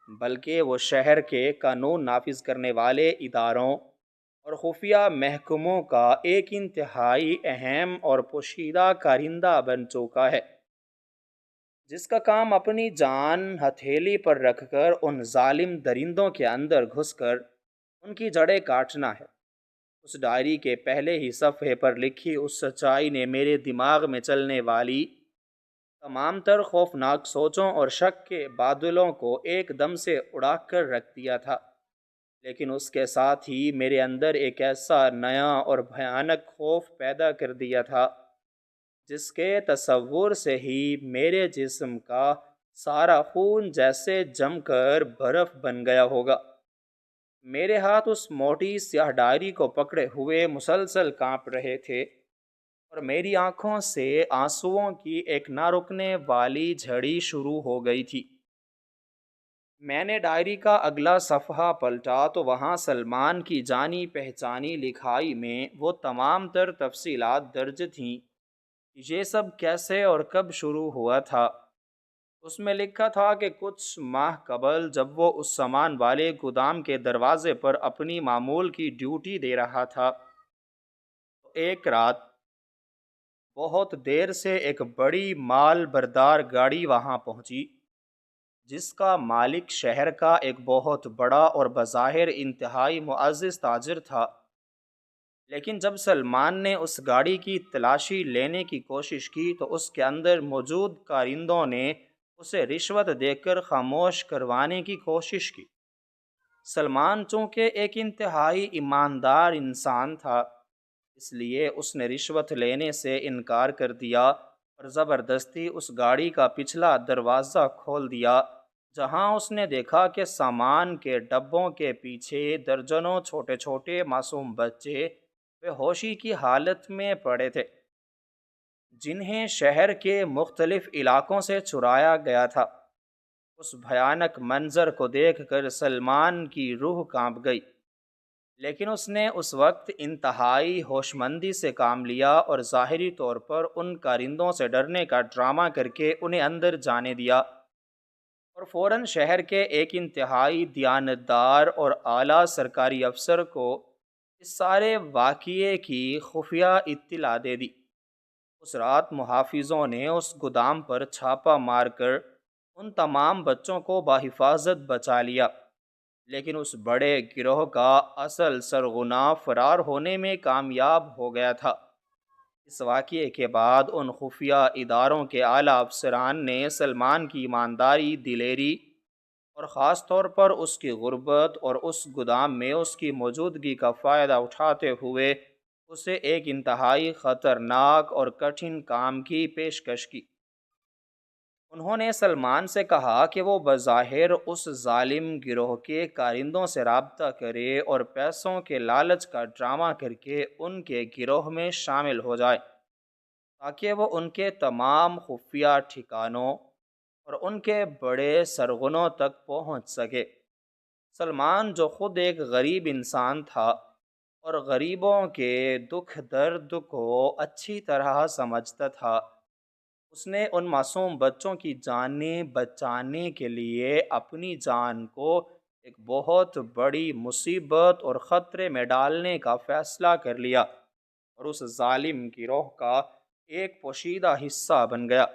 بلکہ وہ شہر کے قانون نافذ کرنے والے اداروں اور خفیہ محکموں کا ایک انتہائی اہم اور پوشیدہ کارندہ بن چکا ہے، جس کا کام اپنی جان ہتھیلی پر رکھ کر ان ظالم درندوں کے اندر گھس کر ان کی جڑیں کاٹنا ہے۔ اس ڈائری کے پہلے ہی صفحے پر لکھی اس سچائی نے میرے دماغ میں چلنے والی تمام تر خوفناک سوچوں اور شک کے بادلوں کو ایک دم سے اڑا کر رکھ دیا تھا، لیکن اس کے ساتھ ہی میرے اندر ایک ایسا نیا اور بھیانک خوف پیدا کر دیا تھا جس کے تصور سے ہی میرے جسم کا سارا خون جیسے جم کر برف بن گیا ہوگا۔ میرے ہاتھ اس موٹی سیاہ ڈائری کو پکڑے ہوئے مسلسل کانپ رہے تھے اور میری آنکھوں سے آنسوؤں کی ایک نہ رکنے والی جھڑی شروع ہو گئی تھی۔ میں نے ڈائری کا اگلا صفحہ پلٹا تو وہاں سلمان کی جانی پہچانی لکھائی میں وہ تمام تر تفصیلات درج تھیں کہ یہ سب کیسے اور کب شروع ہوا تھا۔ اس میں لکھا تھا کہ کچھ ماہ قبل جب وہ اس سامان والے گودام کے دروازے پر اپنی معمول کی ڈیوٹی دے رہا تھا تو ایک رات بہت دیر سے ایک بڑی مال بردار گاڑی وہاں پہنچی، جس کا مالک شہر کا ایک بہت بڑا اور بظاہر انتہائی معزز تاجر تھا۔ لیکن جب سلمان نے اس گاڑی کی تلاشی لینے کی کوشش کی تو اس کے اندر موجود کارندوں نے اسے رشوت دے کر خاموش کروانے کی کوشش کی۔ سلمان چونکہ ایک انتہائی ایماندار انسان تھا، اس لیے اس نے رشوت لینے سے انکار کر دیا اور زبردستی اس گاڑی کا پچھلا دروازہ کھول دیا، جہاں اس نے دیکھا کہ سامان کے ڈبوں کے پیچھے درجنوں چھوٹے چھوٹے معصوم بچے بے ہوشی کی حالت میں پڑے تھے، جنہیں شہر کے مختلف علاقوں سے چرایا گیا تھا۔ اس بھیانک منظر کو دیکھ کر سلمان کی روح کانپ گئی، لیکن اس نے اس وقت انتہائی ہوش مندی سے کام لیا اور ظاہری طور پر ان کارندوں سے ڈرنے کا ڈرامہ کر کے انہیں اندر جانے دیا اور فوراً شہر کے ایک انتہائی دیانتدار اور اعلیٰ سرکاری افسر کو اس سارے واقعے کی خفیہ اطلاع دے دی۔ اس رات محافظوں نے اس گودام پر چھاپہ مار کر ان تمام بچوں کو بحفاظت بچا لیا، لیکن اس بڑے گروہ کا اصل سرغنہ فرار ہونے میں کامیاب ہو گیا تھا۔ اس واقعے کے بعد ان خفیہ اداروں کے اعلیٰ افسران نے سلمان کی ایمانداری، دلیری اور خاص طور پر اس کی غربت اور اس گودام میں اس کی موجودگی کا فائدہ اٹھاتے ہوئے اسے ایک انتہائی خطرناک اور کٹھن کام کی پیشکش کی۔ انہوں نے سلمان سے کہا کہ وہ بظاہر اس ظالم گروہ کے کارندوں سے رابطہ کرے اور پیسوں کے لالچ کا ڈرامہ کر کے ان کے گروہ میں شامل ہو جائے، تاکہ وہ ان کے تمام خفیہ ٹھکانوں اور ان کے بڑے سرغنوں تک پہنچ سکے۔ سلمان، جو خود ایک غریب انسان تھا اور غریبوں کے دکھ درد کو اچھی طرح سمجھتا تھا، اس نے ان معصوم بچوں کی جانیں بچانے کے لیے اپنی جان کو ایک بہت بڑی مصیبت اور خطرے میں ڈالنے کا فیصلہ کر لیا اور اس ظالم گروہ کا ایک پوشیدہ حصہ بن گیا۔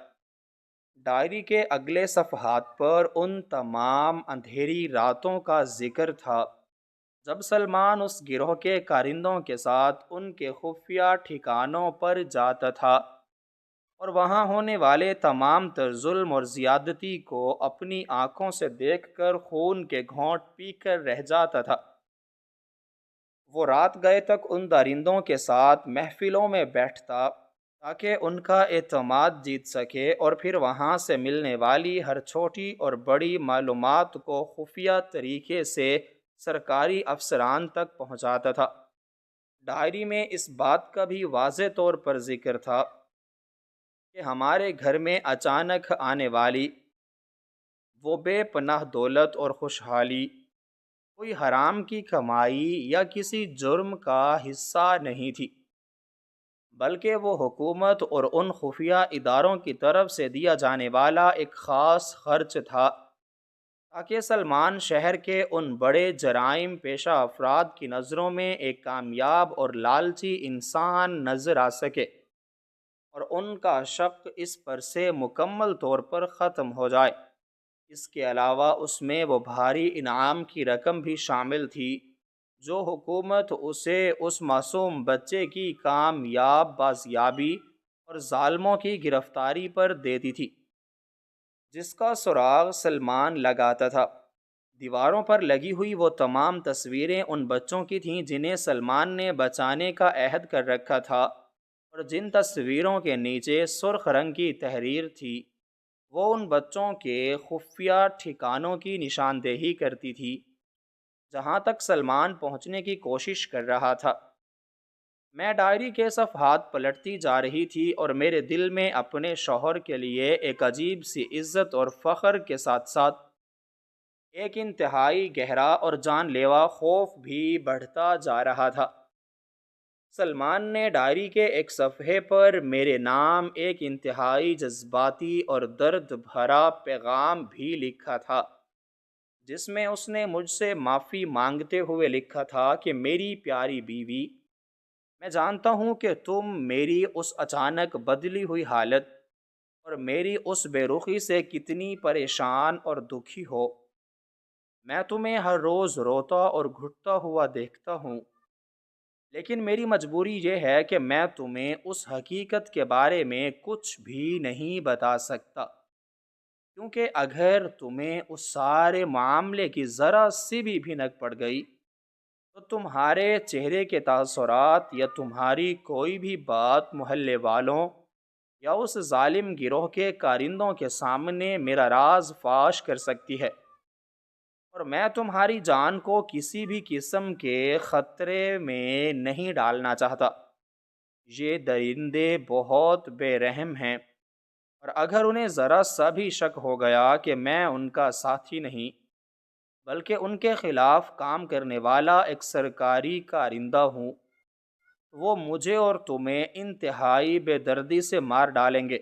ڈائری کے اگلے صفحات پر ان تمام اندھیری راتوں کا ذکر تھا جب سلمان اس گروہ کے کارندوں کے ساتھ ان کے خفیہ ٹھکانوں پر جاتا تھا اور وہاں ہونے والے تمام تر ظلم اور زیادتی کو اپنی آنکھوں سے دیکھ کر خون کے گھونٹ پی کر رہ جاتا تھا۔ وہ رات گئے تک ان درندوں کے ساتھ محفلوں میں بیٹھتا تاکہ ان کا اعتماد جیت سکے، اور پھر وہاں سے ملنے والی ہر چھوٹی اور بڑی معلومات کو خفیہ طریقے سے سرکاری افسران تک پہنچاتا تھا۔ ڈائری میں اس بات کا بھی واضح طور پر ذکر تھا کہ ہمارے گھر میں اچانک آنے والی وہ بے پناہ دولت اور خوشحالی کوئی حرام کی کمائی یا کسی جرم کا حصہ نہیں تھی، بلکہ وہ حکومت اور ان خفیہ اداروں کی طرف سے دیا جانے والا ایک خاص خرچ تھا تاکہ سلمان شہر کے ان بڑے جرائم پیشہ افراد کی نظروں میں ایک کامیاب اور لالچی انسان نظر آ سکے، اور ان کا شک اس پر سے مکمل طور پر ختم ہو جائے۔ اس کے علاوہ اس میں وہ بھاری انعام کی رقم بھی شامل تھی جو حکومت اسے اس معصوم بچے کی کامیاب بازیابی اور ظالموں کی گرفتاری پر دیتی تھی جس کا سراغ سلمان لگاتا تھا۔ دیواروں پر لگی ہوئی وہ تمام تصویریں ان بچوں کی تھیں جنہیں سلمان نے بچانے کا عہد کر رکھا تھا، اور جن تصویروں کے نیچے سرخ رنگ کی تحریر تھی وہ ان بچوں کے خفیہ ٹھکانوں کی نشاندہی کرتی تھی جہاں تک سلمان پہنچنے کی کوشش کر رہا تھا۔ میں ڈائری کے صفحات پلٹتی جا رہی تھی اور میرے دل میں اپنے شوہر کے لیے ایک عجیب سی عزت اور فخر کے ساتھ ساتھ ایک انتہائی گہرا اور جان لیوا خوف بھی بڑھتا جا رہا تھا۔ سلمان نے ڈائری کے ایک صفحے پر میرے نام ایک انتہائی جذباتی اور درد بھرا پیغام بھی لکھا تھا، جس میں اس نے مجھ سے معافی مانگتے ہوئے لکھا تھا کہ میری پیاری بیوی، میں جانتا ہوں کہ تم میری اس اچانک بدلی ہوئی حالت اور میری اس بے رخی سے کتنی پریشان اور دکھی ہو۔ میں تمہیں ہر روز روتا اور گھٹتا ہوا دیکھتا ہوں، لیکن میری مجبوری یہ ہے کہ میں تمہیں اس حقیقت کے بارے میں کچھ بھی نہیں بتا سکتا، کیونکہ اگر تمہیں اس سارے معاملے کی ذرا سی بھی بھنک پڑ گئی تو تمہارے چہرے کے تاثرات یا تمہاری کوئی بھی بات محلے والوں یا اس ظالم گروہ کے کارندوں کے سامنے میرا راز فاش کر سکتی ہے، اور میں تمہاری جان کو کسی بھی قسم کے خطرے میں نہیں ڈالنا چاہتا۔ یہ درندے بہت بے رحم ہیں، اور اگر انہیں ذرا سا بھی شک ہو گیا کہ میں ان کا ساتھی نہیں بلکہ ان کے خلاف کام کرنے والا ایک سرکاری کارندہ ہوں، وہ مجھے اور تمہیں انتہائی بے دردی سے مار ڈالیں گے۔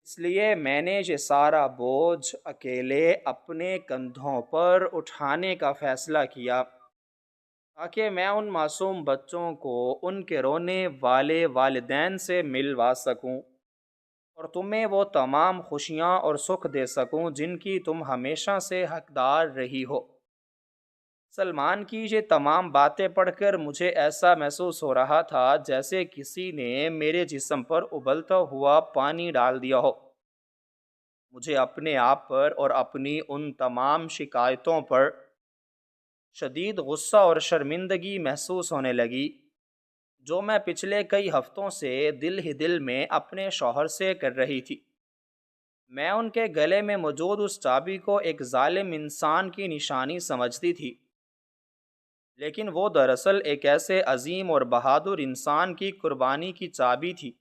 اس لیے میں نے یہ سارا بوجھ اکیلے اپنے کندھوں پر اٹھانے کا فیصلہ کیا تاکہ میں ان معصوم بچوں کو ان کے رونے والے والدین سے ملوا سکوں، اور تمہیں وہ تمام خوشیاں اور سکھ دے سکوں جن کی تم ہمیشہ سے حقدار رہی ہو۔ سلمان کی یہ تمام باتیں پڑھ کر مجھے ایسا محسوس ہو رہا تھا جیسے کسی نے میرے جسم پر ابلتا ہوا پانی ڈال دیا ہو۔ مجھے اپنے آپ پر اور اپنی ان تمام شکایتوں پر شدید غصہ اور شرمندگی محسوس ہونے لگی جو میں پچھلے کئی ہفتوں سے دل ہی دل میں اپنے شوہر سے کر رہی تھی۔ میں ان کے گلے میں موجود اس چابی کو ایک ظالم انسان کی نشانی سمجھتی تھی، لیکن وہ دراصل ایک ایسے عظیم اور بہادر انسان کی قربانی کی چابی تھی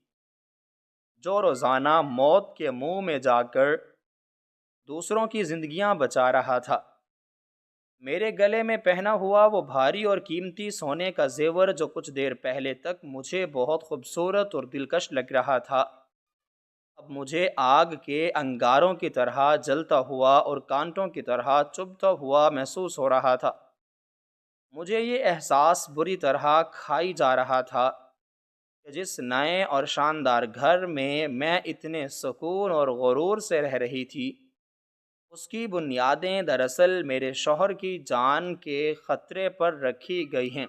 جو روزانہ موت کے منہ میں جا کر دوسروں کی زندگیاں بچا رہا تھا۔ میرے گلے میں پہنا ہوا وہ بھاری اور قیمتی سونے کا زیور جو کچھ دیر پہلے تک مجھے بہت خوبصورت اور دلکش لگ رہا تھا، اب مجھے آگ کے انگاروں کی طرح جلتا ہوا اور کانٹوں کی طرح چبھتا ہوا محسوس ہو رہا تھا۔ مجھے یہ احساس بری طرح کھائی جا رہا تھا کہ جس نئے اور شاندار گھر میں اتنے سکون اور غرور سے رہ رہی تھی، اس کی بنیادیں دراصل میرے شوہر کی جان کے خطرے پر رکھی گئی ہیں،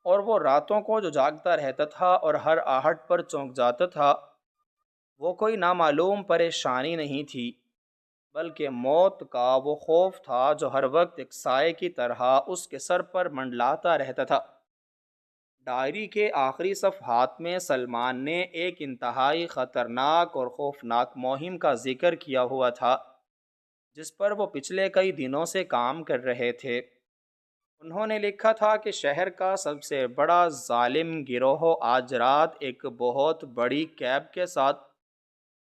اور وہ راتوں کو جو جاگتا رہتا تھا اور ہر آہٹ پر چونک جاتا تھا وہ کوئی نامعلوم پریشانی نہیں تھی بلکہ موت کا وہ خوف تھا جو ہر وقت ایک سائے کی طرح اس کے سر پر منڈلاتا رہتا تھا۔ ڈائری کے آخری صفحات میں سلمان نے ایک انتہائی خطرناک اور خوفناک مہم کا ذکر کیا ہوا تھا جس پر وہ پچھلے کئی دنوں سے کام کر رہے تھے۔ انہوں نے لکھا تھا کہ شہر کا سب سے بڑا ظالم گروہ آج رات ایک بہت بڑی کیب کے ساتھ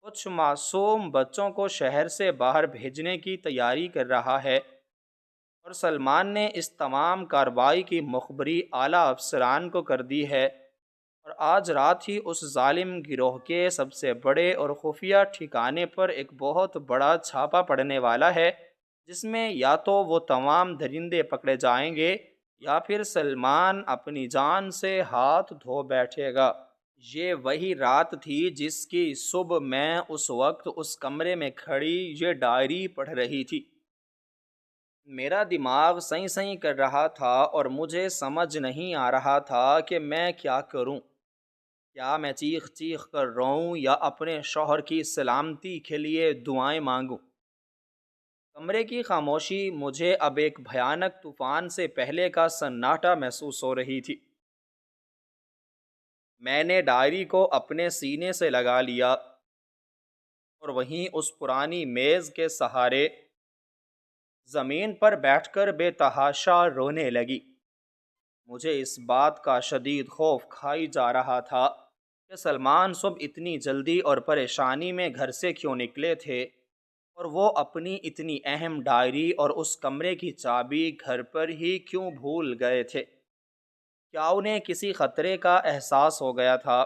کچھ معصوم بچوں کو شہر سے باہر بھیجنے کی تیاری کر رہا ہے، اور سلمان نے اس تمام کارروائی کی مخبری اعلیٰ افسران کو کر دی ہے، اور آج رات ہی اس ظالم گروہ کے سب سے بڑے اور خفیہ ٹھکانے پر ایک بہت بڑا چھاپا پڑنے والا ہے، جس میں یا تو وہ تمام درندے پکڑے جائیں گے یا پھر سلمان اپنی جان سے ہاتھ دھو بیٹھے گا۔ یہ وہی رات تھی جس کی صبح میں اس وقت اس کمرے میں کھڑی یہ ڈائری پڑھ رہی تھی۔ میرا دماغ سیں سیں کر رہا تھا اور مجھے سمجھ نہیں آ رہا تھا کہ میں کیا کروں۔ کیا میں چیخ چیخ کر روؤں یا اپنے شوہر کی سلامتی کے لیے دعائیں مانگوں؟ کمرے کی خاموشی مجھے اب ایک بھیانک طوفان سے پہلے کا سناٹا محسوس ہو رہی تھی۔ میں نے ڈائری کو اپنے سینے سے لگا لیا اور وہیں اس پرانی میز کے سہارے زمین پر بیٹھ کر بے تحاشا رونے لگی۔ مجھے اس بات کا شدید خوف کھائی جا رہا تھا کہ سلمان صبح اتنی جلدی اور پریشانی میں گھر سے کیوں نکلے تھے، اور وہ اپنی اتنی اہم ڈائری اور اس کمرے کی چابی گھر پر ہی کیوں بھول گئے تھے۔ کیا انہیں کسی خطرے کا احساس ہو گیا تھا،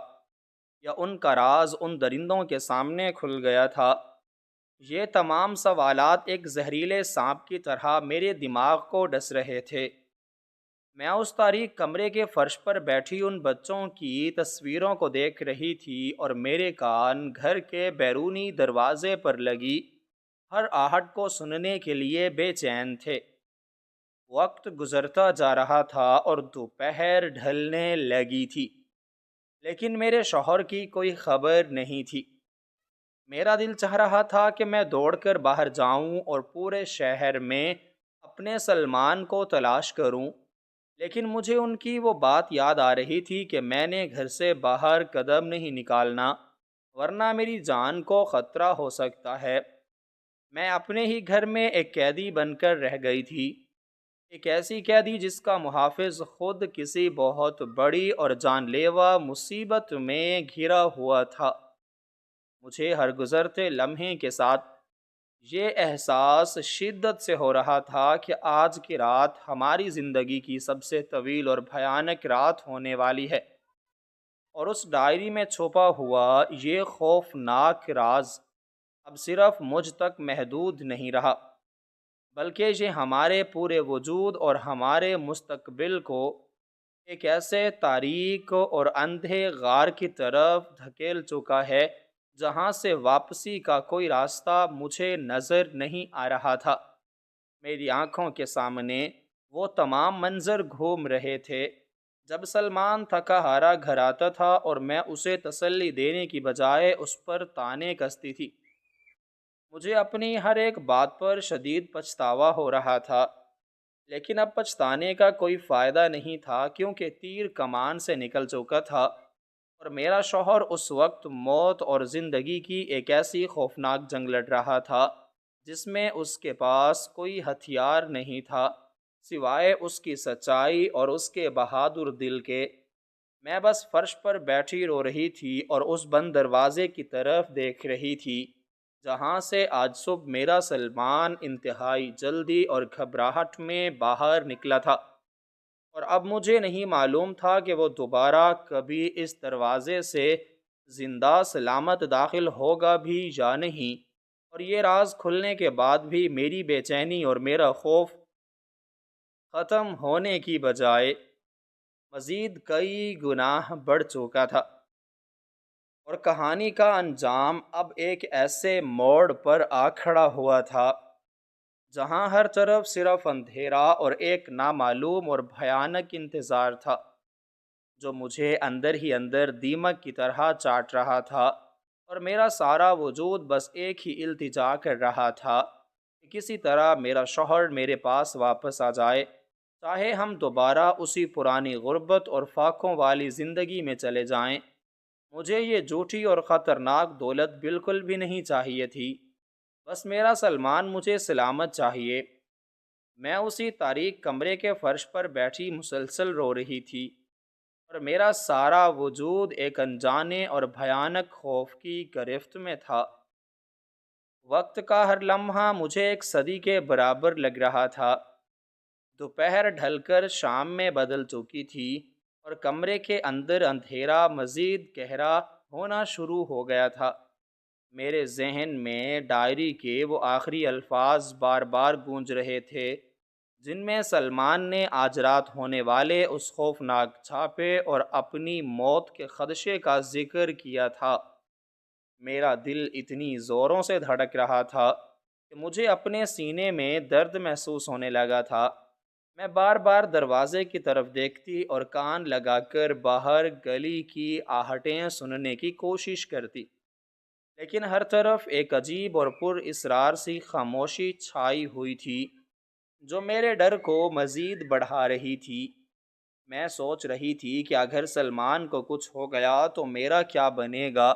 یا ان کا راز ان درندوں کے سامنے کھل گیا تھا؟ یہ تمام سوالات ایک زہریلے سانپ کی طرح میرے دماغ کو ڈس رہے تھے۔ میں اس تاریک کمرے کے فرش پر بیٹھی ان بچوں کی تصویروں کو دیکھ رہی تھی، اور میرے کان گھر کے بیرونی دروازے پر لگی ہر آہٹ کو سننے کے لیے بے چین تھے۔ وقت گزرتا جا رہا تھا اور دوپہر ڈھلنے لگی تھی، لیکن میرے شوہر کی کوئی خبر نہیں تھی۔ میرا دل چاہ رہا تھا کہ میں دوڑ کر باہر جاؤں اور پورے شہر میں اپنے سلمان کو تلاش کروں، لیکن مجھے ان کی وہ بات یاد آ رہی تھی کہ میں نے گھر سے باہر قدم نہیں نکالنا، ورنہ میری جان کو خطرہ ہو سکتا ہے۔ میں اپنے ہی گھر میں ایک قیدی بن کر رہ گئی تھی، ایک ایسی قیدی جس کا محافظ خود کسی بہت بڑی اور جان لیوا مصیبت میں گھرا ہوا تھا۔ مجھے ہر گزرتے لمحے کے ساتھ یہ احساس شدت سے ہو رہا تھا کہ آج کی رات ہماری زندگی کی سب سے طویل اور بھیانک رات ہونے والی ہے، اور اس ڈائری میں چھپا ہوا یہ خوفناک راز اب صرف مجھ تک محدود نہیں رہا، بلکہ یہ ہمارے پورے وجود اور ہمارے مستقبل کو ایک ایسے تاریک اور اندھے غار کی طرف دھکیل چکا ہے جہاں سے واپسی کا کوئی راستہ مجھے نظر نہیں آ رہا تھا۔ میری آنکھوں کے سامنے وہ تمام منظر گھوم رہے تھے جب سلمان تھکا ہارا گھر آتا تھا اور میں اسے تسلی دینے کی بجائے اس پر طعنے کستی تھی۔ مجھے اپنی ہر ایک بات پر شدید پچھتاوا ہو رہا تھا، لیکن اب پچھتانے کا کوئی فائدہ نہیں تھا کیونکہ تیر کمان سے نکل چکا تھا، اور میرا شوہر اس وقت موت اور زندگی کی ایک ایسی خوفناک جنگ لڑ رہا تھا جس میں اس کے پاس کوئی ہتھیار نہیں تھا سوائے اس کی سچائی اور اس کے بہادر دل کے۔ میں بس فرش پر بیٹھی رو رہی تھی اور اس بند دروازے کی طرف دیکھ رہی تھی جہاں سے آج صبح میرا سلمان انتہائی جلدی اور گھبراہٹ میں باہر نکلا تھا، اور اب مجھے نہیں معلوم تھا کہ وہ دوبارہ کبھی اس دروازے سے زندہ سلامت داخل ہوگا بھی یا نہیں، اور یہ راز کھلنے کے بعد بھی میری بے چینی اور میرا خوف ختم ہونے کی بجائے مزید کئی گناہ بڑھ چکا تھا، اور کہانی کا انجام اب ایک ایسے موڑ پر آ کھڑا ہوا تھا جہاں ہر طرف صرف اندھیرا اور ایک نامعلوم اور بھیانک انتظار تھا جو مجھے اندر ہی اندر دیمک کی طرح چاٹ رہا تھا اور میرا سارا وجود بس ایک ہی التجا کر رہا تھا کہ کسی طرح میرا شوہر میرے پاس واپس آ جائے، چاہے ہم دوبارہ اسی پرانی غربت اور فاقوں والی زندگی میں چلے جائیں۔ مجھے یہ جھوٹی اور خطرناک دولت بالکل بھی نہیں چاہیے تھی، بس میرا سلمان مجھے سلامت چاہیے۔ میں اسی تاریک کمرے کے فرش پر بیٹھی مسلسل رو رہی تھی، اور میرا سارا وجود ایک انجانے اور بھیانک خوف کی گرفت میں تھا۔ وقت کا ہر لمحہ مجھے ایک صدی کے برابر لگ رہا تھا۔ دوپہر ڈھل کر شام میں بدل چکی تھی، اور کمرے کے اندر اندھیرا مزید گہرا ہونا شروع ہو گیا تھا۔ میرے ذہن میں ڈائری کے وہ آخری الفاظ بار بار گونج رہے تھے جن میں سلمان نے آج رات ہونے والے اس خوفناک چھاپے اور اپنی موت کے خدشے کا ذکر کیا تھا۔ میرا دل اتنی زوروں سے دھڑک رہا تھا کہ مجھے اپنے سینے میں درد محسوس ہونے لگا تھا۔ میں بار بار دروازے کی طرف دیکھتی اور کان لگا کر باہر گلی کی آہٹیں سننے کی کوشش کرتی، لیکن ہر طرف ایک عجیب اور پر اسرار سی خاموشی چھائی ہوئی تھی جو میرے ڈر کو مزید بڑھا رہی تھی۔ میں سوچ رہی تھی کہ اگر سلمان کو کچھ ہو گیا تو میرا کیا بنے گا؟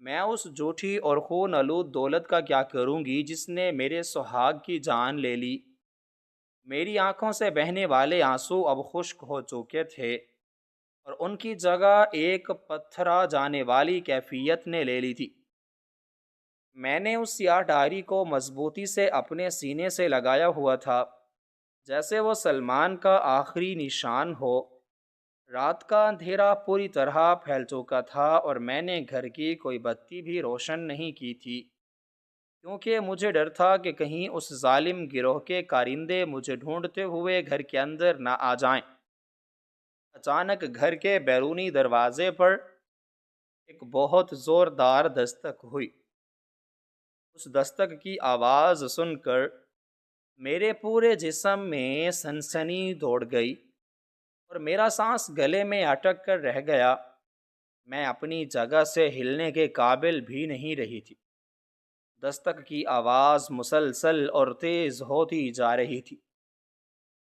میں اس جھوٹی اور خون آلود دولت کا کیا کروں گی جس نے میرے سہاگ کی جان لے لی؟ میری آنکھوں سے بہنے والے آنسو اب خشک ہو چکے تھے، اور ان کی جگہ ایک پتھرا جانے والی کیفیت نے لے لی تھی۔ میں نے اس سیاہ ڈائری کو مضبوطی سے اپنے سینے سے لگایا ہوا تھا، جیسے وہ سلمان کا آخری نشان ہو۔ رات کا اندھیرا پوری طرح پھیل چکا تھا، اور میں نے گھر کی کوئی بتی بھی روشن نہیں کی تھی، کیونکہ مجھے ڈر تھا کہ کہیں اس ظالم گروہ کے کارندے مجھے ڈھونڈتے ہوئے گھر کے اندر نہ آ جائیں۔ اچانک گھر کے بیرونی دروازے پر ایک بہت زوردار دستک ہوئی۔ اس دستک کی آواز سن کر میرے پورے جسم میں سنسنی دوڑ گئی، اور میرا سانس گلے میں اٹک کر رہ گیا۔ میں اپنی جگہ سے ہلنے کے قابل بھی نہیں رہی تھی۔ دستک کی آواز مسلسل اور تیز ہوتی جا رہی تھی۔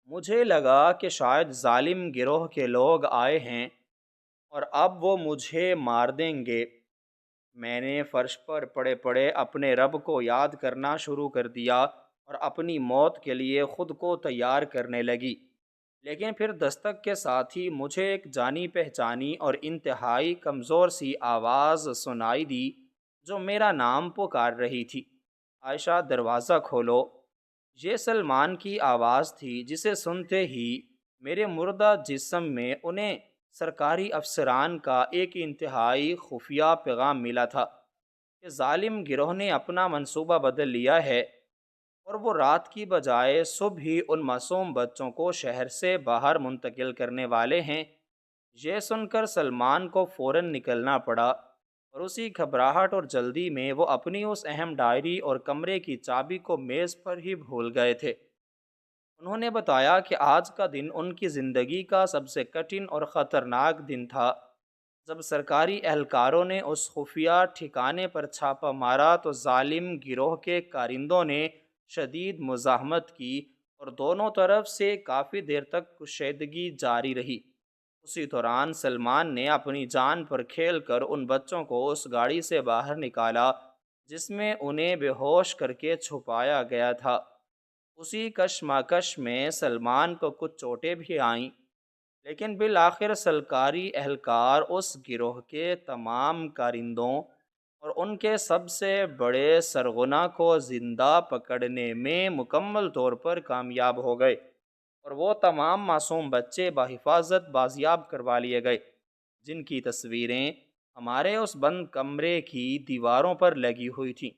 مجھے لگا کہ شاید ظالم گروہ کے لوگ آئے ہیں اور اب وہ مجھے مار دیں گے۔ میں نے فرش پر پڑے پڑے اپنے رب کو یاد کرنا شروع کر دیا اور اپنی موت کے لیے خود کو تیار کرنے لگی، لیکن پھر دستک کے ساتھ ہی مجھے ایک جانی پہچانی اور انتہائی کمزور سی آواز سنائی دی جو میرا نام پکار رہی تھی۔ عائشہ، دروازہ کھولو۔ یہ سلمان کی آواز تھی جسے سنتے ہی میرے مردہ جسم میں انہیں سرکاری افسران کا ایک انتہائی خفیہ پیغام ملا تھا کہ ظالم گروہ نے اپنا منصوبہ بدل لیا ہے، اور وہ رات کی بجائے صبح ہی ان معصوم بچوں کو شہر سے باہر منتقل کرنے والے ہیں۔ یہ سن کر سلمان کو فوراً نکلنا پڑا، اور اسی گھبراہٹ اور جلدی میں وہ اپنی اس اہم ڈائری اور کمرے کی چابی کو میز پر ہی بھول گئے تھے۔ انہوں نے بتایا کہ آج کا دن ان کی زندگی کا سب سے کٹھن اور خطرناک دن تھا۔ جب سرکاری اہلکاروں نے اس خفیہ ٹھکانے پر چھاپا مارا تو ظالم گروہ کے کارندوں نے شدید مزاحمت کی، اور دونوں طرف سے کافی دیر تک کشیدگی جاری رہی۔ اسی دوران سلمان نے اپنی جان پر کھیل کر ان بچوں کو اس گاڑی سے باہر نکالا جس میں انہیں بے ہوش کر کے چھپایا گیا تھا۔ اسی کشمکش میں سلمان کو کچھ چوٹیں بھی آئیں، لیکن بالآخر سرکاری اہلکار اس گروہ کے تمام کارندوں اور ان کے سب سے بڑے سرغنہ کو زندہ پکڑنے میں مکمل طور پر کامیاب ہو گئے، اور وہ تمام معصوم بچے بحفاظت بازیاب کروا لیے گئے جن کی تصویریں ہمارے اس بند کمرے کی دیواروں پر لگی ہوئی تھیں۔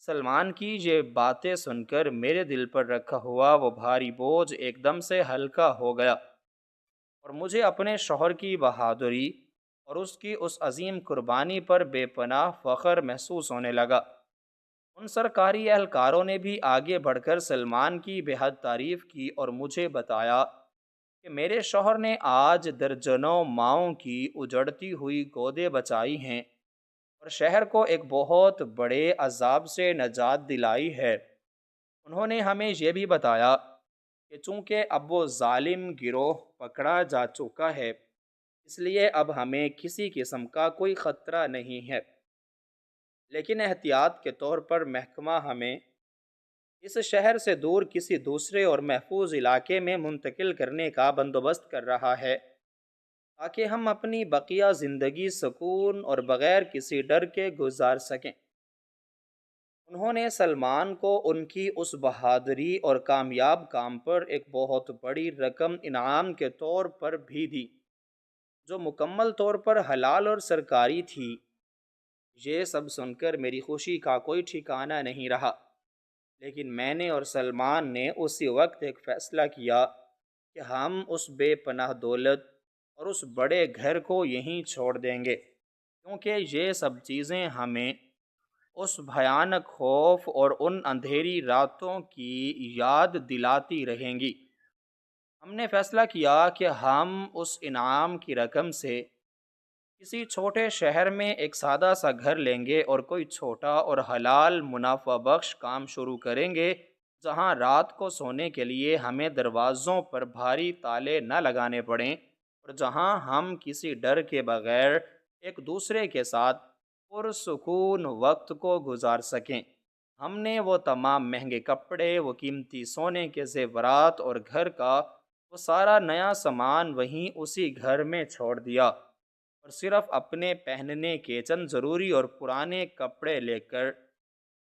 سلمان کی یہ باتیں سن کر میرے دل پر رکھا ہوا وہ بھاری بوجھ ایک دم سے ہلکا ہو گیا، اور مجھے اپنے شوہر کی بہادری اور اس کی اس عظیم قربانی پر بے پناہ فخر محسوس ہونے لگا۔ ان سرکاری اہلکاروں نے بھی آگے بڑھ کر سلمان کی بے حد تعریف کی اور مجھے بتایا کہ میرے شوہر نے آج درجنوں ماؤں کی اجڑتی ہوئی گودیں بچائی ہیں، اور اور شہر کو ایک بہت بڑے عذاب سے نجات دلائی ہے۔ انہوں نے ہمیں یہ بھی بتایا کہ چونکہ اب وہ ظالم گروہ پکڑا جا چکا ہے، اس لیے اب ہمیں کسی قسم کا کوئی خطرہ نہیں ہے، لیکن احتیاط کے طور پر محکمہ ہمیں اس شہر سے دور کسی دوسرے اور محفوظ علاقے میں منتقل کرنے کا بندوبست کر رہا ہے، تاکہ ہم اپنی بقیہ زندگی سکون اور بغیر کسی ڈر کے گزار سکیں۔ انہوں نے سلمان کو ان کی اس بہادری اور کامیاب کام پر ایک بہت بڑی رقم انعام کے طور پر بھی دی، جو مکمل طور پر حلال اور سرکاری تھی۔ یہ سب سن کر میری خوشی کا کوئی ٹھکانہ نہیں رہا، لیکن میں نے اور سلمان نے اسی وقت ایک فیصلہ کیا کہ ہم اس بے پناہ دولت اور اس بڑے گھر کو یہیں چھوڑ دیں گے، کیونکہ یہ سب چیزیں ہمیں اس بھیانک خوف اور ان اندھیری راتوں کی یاد دلاتی رہیں گی۔ ہم نے فیصلہ کیا کہ ہم اس انعام کی رقم سے کسی چھوٹے شہر میں ایک سادہ سا گھر لیں گے اور کوئی چھوٹا اور حلال منافع بخش کام شروع کریں گے، جہاں رات کو سونے کے لیے ہمیں دروازوں پر بھاری تالے نہ لگانے پڑیں، اور جہاں ہم کسی ڈر کے بغیر ایک دوسرے کے ساتھ پرسکون وقت کو گزار سکیں۔ ہم نے وہ تمام مہنگے کپڑے، وہ قیمتی سونے کے زیورات اور گھر کا وہ سارا نیا سامان وہیں اسی گھر میں چھوڑ دیا، اور صرف اپنے پہننے کے چند ضروری اور پرانے کپڑے لے کر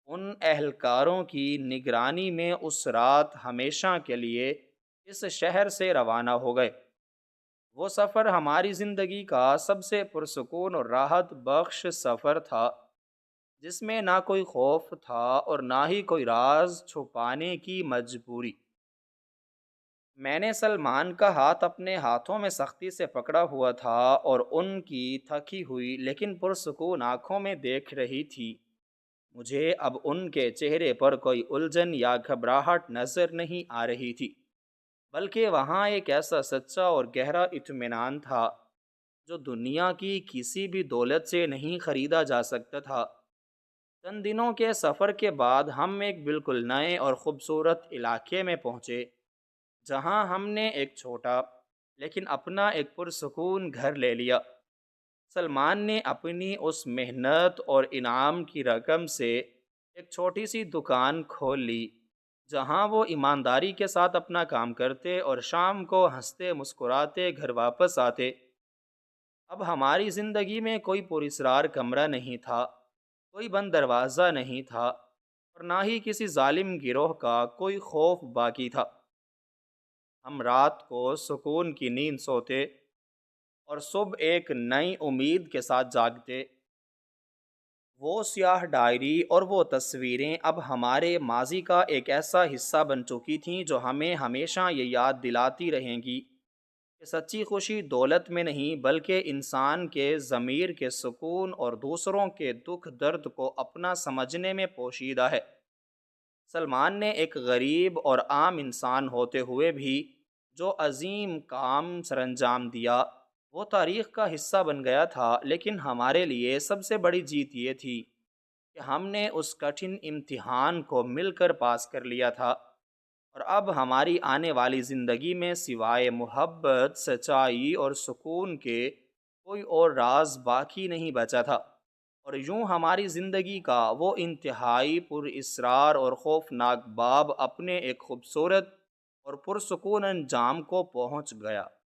ان اہلکاروں کی نگرانی میں اس رات ہمیشہ کے لیے اس شہر سے روانہ ہو گئے۔ وہ سفر ہماری زندگی کا سب سے پرسکون اور راحت بخش سفر تھا، جس میں نہ کوئی خوف تھا اور نہ ہی کوئی راز چھپانے کی مجبوری۔ میں نے سلمان کا ہاتھ اپنے ہاتھوں میں سختی سے پکڑا ہوا تھا اور ان کی تھکی ہوئی لیکن پرسکون آنکھوں میں دیکھ رہی تھی۔ مجھے اب ان کے چہرے پر کوئی الجھن یا گھبراہٹ نظر نہیں آ رہی تھی، بلکہ وہاں ایک ایسا سچا اور گہرا اطمینان تھا جو دنیا کی کسی بھی دولت سے نہیں خریدا جا سکتا تھا۔ چند دنوں کے سفر کے بعد ہم ایک بالکل نئے اور خوبصورت علاقے میں پہنچے، جہاں ہم نے ایک چھوٹا لیکن اپنا ایک پرسکون گھر لے لیا۔ سلمان نے اپنی اس محنت اور انعام کی رقم سے ایک چھوٹی سی دکان کھول لی، جہاں وہ ایمانداری کے ساتھ اپنا کام کرتے اور شام کو ہنستے مسکراتے گھر واپس آتے۔ اب ہماری زندگی میں کوئی پراسرار کمرہ نہیں تھا، کوئی بند دروازہ نہیں تھا، اور نہ ہی کسی ظالم گروہ کا کوئی خوف باقی تھا۔ ہم رات کو سکون کی نیند سوتے اور صبح ایک نئی امید کے ساتھ جاگتے۔ وہ سیاہ ڈائری اور وہ تصویریں اب ہمارے ماضی کا ایک ایسا حصہ بن چکی تھیں جو ہمیں ہمیشہ یہ یاد دلاتی رہیں گی کہ سچی خوشی دولت میں نہیں بلکہ انسان کے ضمیر کے سکون اور دوسروں کے دکھ درد کو اپنا سمجھنے میں پوشیدہ ہے۔ سلمان نے ایک غریب اور عام انسان ہوتے ہوئے بھی جو عظیم کام سرانجام دیا، وہ تاریخ کا حصہ بن گیا تھا، لیکن ہمارے لیے سب سے بڑی جیت یہ تھی کہ ہم نے اس کٹھن امتحان کو مل کر پاس کر لیا تھا، اور اب ہماری آنے والی زندگی میں سوائے محبت، سچائی اور سکون کے کوئی اور راز باقی نہیں بچا تھا، اور یوں ہماری زندگی کا وہ انتہائی پر اسرار اور خوفناک باب اپنے ایک خوبصورت اور پرسکون انجام کو پہنچ گیا۔